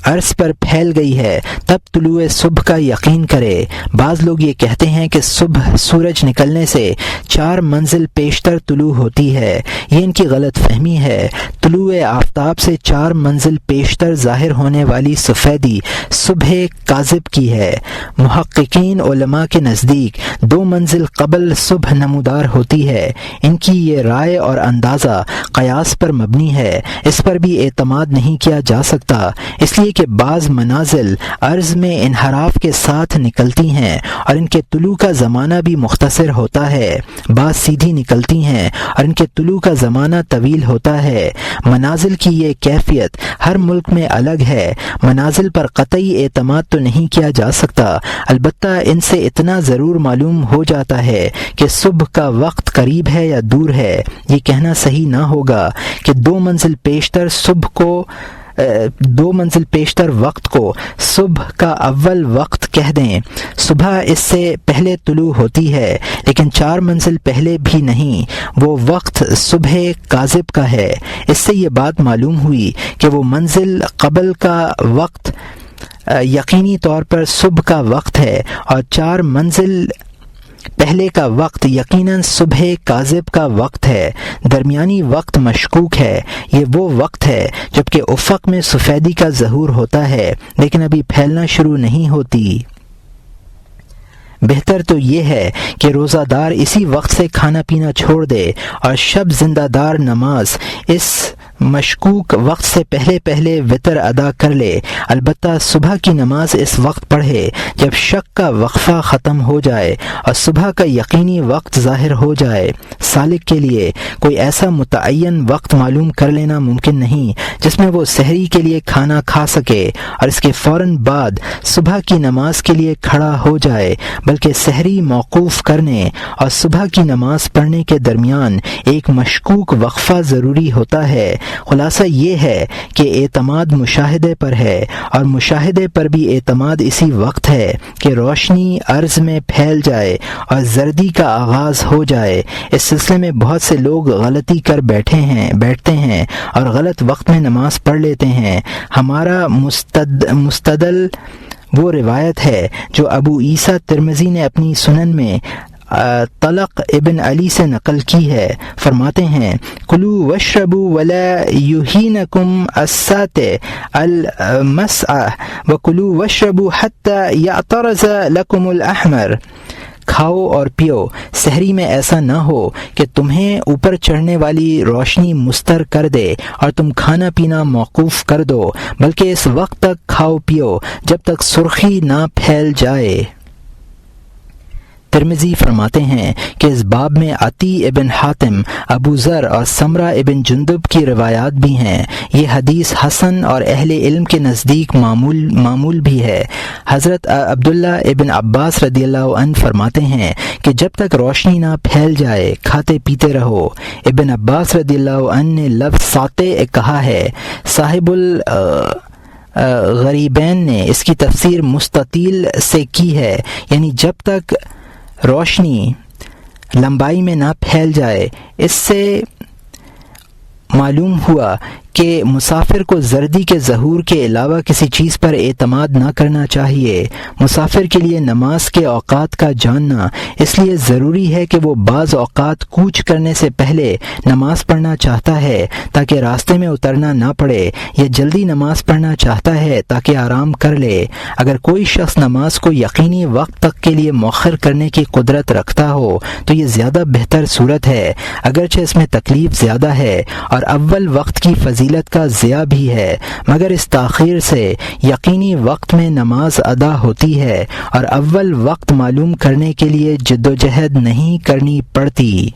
عرض پر پھیل گئی ہے تب طلوع صبح کا یقین کرے۔ بعض لوگ یہ کہتے ہیں کہ صبح سورج نکلنے سے 4 منزل پیشتر طلوع ہوتی ہے، یہ ان کی غلط فہمی ہے۔ طلوع آفتاب سے 4 منزل پیشتر ظاہر ہونے والی سفیدی صبح کاذب کی ہے۔ محققین علماء کے نزدیک 2 منزل قبل صبح نمودار ہوتی ہے۔ ان کی یہ رائے اور اندازہ قیاس پر مبنی ہے، اس پر بھی اعتماد نہیں کیا جا سکتا، اس لیے کہ بعض منازل عرض میں انحراف کے ساتھ نکلتی ہیں اور ان کے طلوع کا زمانہ بھی مختصر ہوتا ہے، بعض سیدھی نکلتی ہیں اور ان کے طلوع کا زمانہ طویل ہوتا ہے۔ منازل کی یہ کیفیت ہر ملک میں الگ ہے۔ منازل پر قطعی اعتماد تو نہیں کیا جا سکتا، البتہ ان سے اتنا ضرور معلوم ہو جاتا ہے کہ صبح کا وقت قریب ہے یا دور ہے۔ یہ کہنا صحیح نہ ہوگا کہ 2 منزل پیشتر وقت کو صبح کا اول وقت کہہ دیں۔ صبح اس سے پہلے طلوع ہوتی ہے، لیکن 4 منزل پہلے بھی نہیں، وہ وقت صبح کاذب کا ہے۔ اس سے یہ بات معلوم ہوئی کہ وہ منزل قبل کا وقت یقینی طور پر صبح کا وقت ہے اور 4 منزل پہلے کا وقت یقیناً صبح کاذب کا وقت ہے۔ درمیانی وقت مشکوک ہے، یہ وہ وقت ہے جبکہ افق میں سفیدی کا ظہور ہوتا ہے لیکن ابھی پھیلنا شروع نہیں ہوتی۔ بہتر تو یہ ہے کہ روزہ دار اسی وقت سے کھانا پینا چھوڑ دے اور شب زندہ دار نماز اس مشکوک وقت سے پہلے وطر ادا کر لے، البتہ صبح کی نماز اس وقت پڑھے جب شک کا وقفہ ختم ہو جائے اور صبح کا یقینی وقت ظاہر ہو جائے۔ سالک کے لیے کوئی ایسا متعین وقت معلوم کر لینا ممکن نہیں جس میں وہ سحری کے لیے کھانا کھا سکے اور اس کے فوراً بعد صبح کی نماز کے لیے کھڑا ہو جائے، بلکہ سحری موقوف کرنے اور صبح کی نماز پڑھنے کے درمیان ایک مشکوک وقفہ ضروری ہوتا ہے۔ خلاصہ یہ ہے کہ اعتماد مشاہدے پر ہے، اور مشاہدے پر بھی اعتماد اسی وقت ہے کہ روشنی عرض میں پھیل جائے اور زردی کا آغاز ہو جائے۔ اس سلسلے میں بہت سے لوگ غلطی کر بیٹھتے ہیں اور غلط وقت میں نماز پڑھ لیتے ہیں۔ ہمارا مستدل وہ روایت ہے جو ابو عیسیٰ ترمذی نے اپنی سنن میں طلق ابن علی سے نقل کی ہے۔ فرماتے ہیں کلوا واشربوا ولا یہینکم الساطع المسعى وکلوا واشربوا حتى یعترض لکم الاحمر، کھاؤ اور پیو، سحری میں ایسا نہ ہو کہ تمہیں اوپر چڑھنے والی روشنی مستر کر دے اور تم کھانا پینا موقوف کر دو، بلکہ اس وقت تک کھاؤ پیو جب تک سرخی نہ پھیل جائے۔ ترمذی فرماتے ہیں کہ اس باب میں عطی ابن حاتم، ابو ذر اور سمرہ ابن جندب کی روایات بھی ہیں۔ یہ حدیث حسن اور اہل علم کے نزدیک معمول بھی ہے۔ حضرت عبداللہ ابن عباس رضی اللہ عنہ فرماتے ہیں کہ جب تک روشنی نہ پھیل جائے کھاتے پیتے رہو۔ ابن عباس رضی اللہ عنہ نے لفظ ساطع کہا ہے۔ صاحب الغریبین نے اس کی تفسیر مستطیل سے کی ہے، یعنی جب تک روشنی لمبائی میں نہ پھیل جائے۔ اس سے معلوم ہوا کہ مسافر کو زردی کے ظہور کے علاوہ کسی چیز پر اعتماد نہ کرنا چاہیے۔ مسافر کے لیے نماز کے اوقات کا جاننا اس لیے ضروری ہے کہ وہ بعض اوقات کوچ کرنے سے پہلے نماز پڑھنا چاہتا ہے تاکہ راستے میں اترنا نہ پڑے، یا جلدی نماز پڑھنا چاہتا ہے تاکہ آرام کر لے۔ اگر کوئی شخص نماز کو یقینی وقت تک کے لیے مؤخر کرنے کی قدرت رکھتا ہو تو یہ زیادہ بہتر صورت ہے، اگرچہ اس میں تکلیف زیادہ ہے اور اول وقت کی فضیلت کا ضیاع بھی ہے، مگر اس تاخیر سے یقینی وقت میں نماز ادا ہوتی ہے اور اول وقت معلوم کرنے کے لیے جدوجہد نہیں کرنی پڑتی۔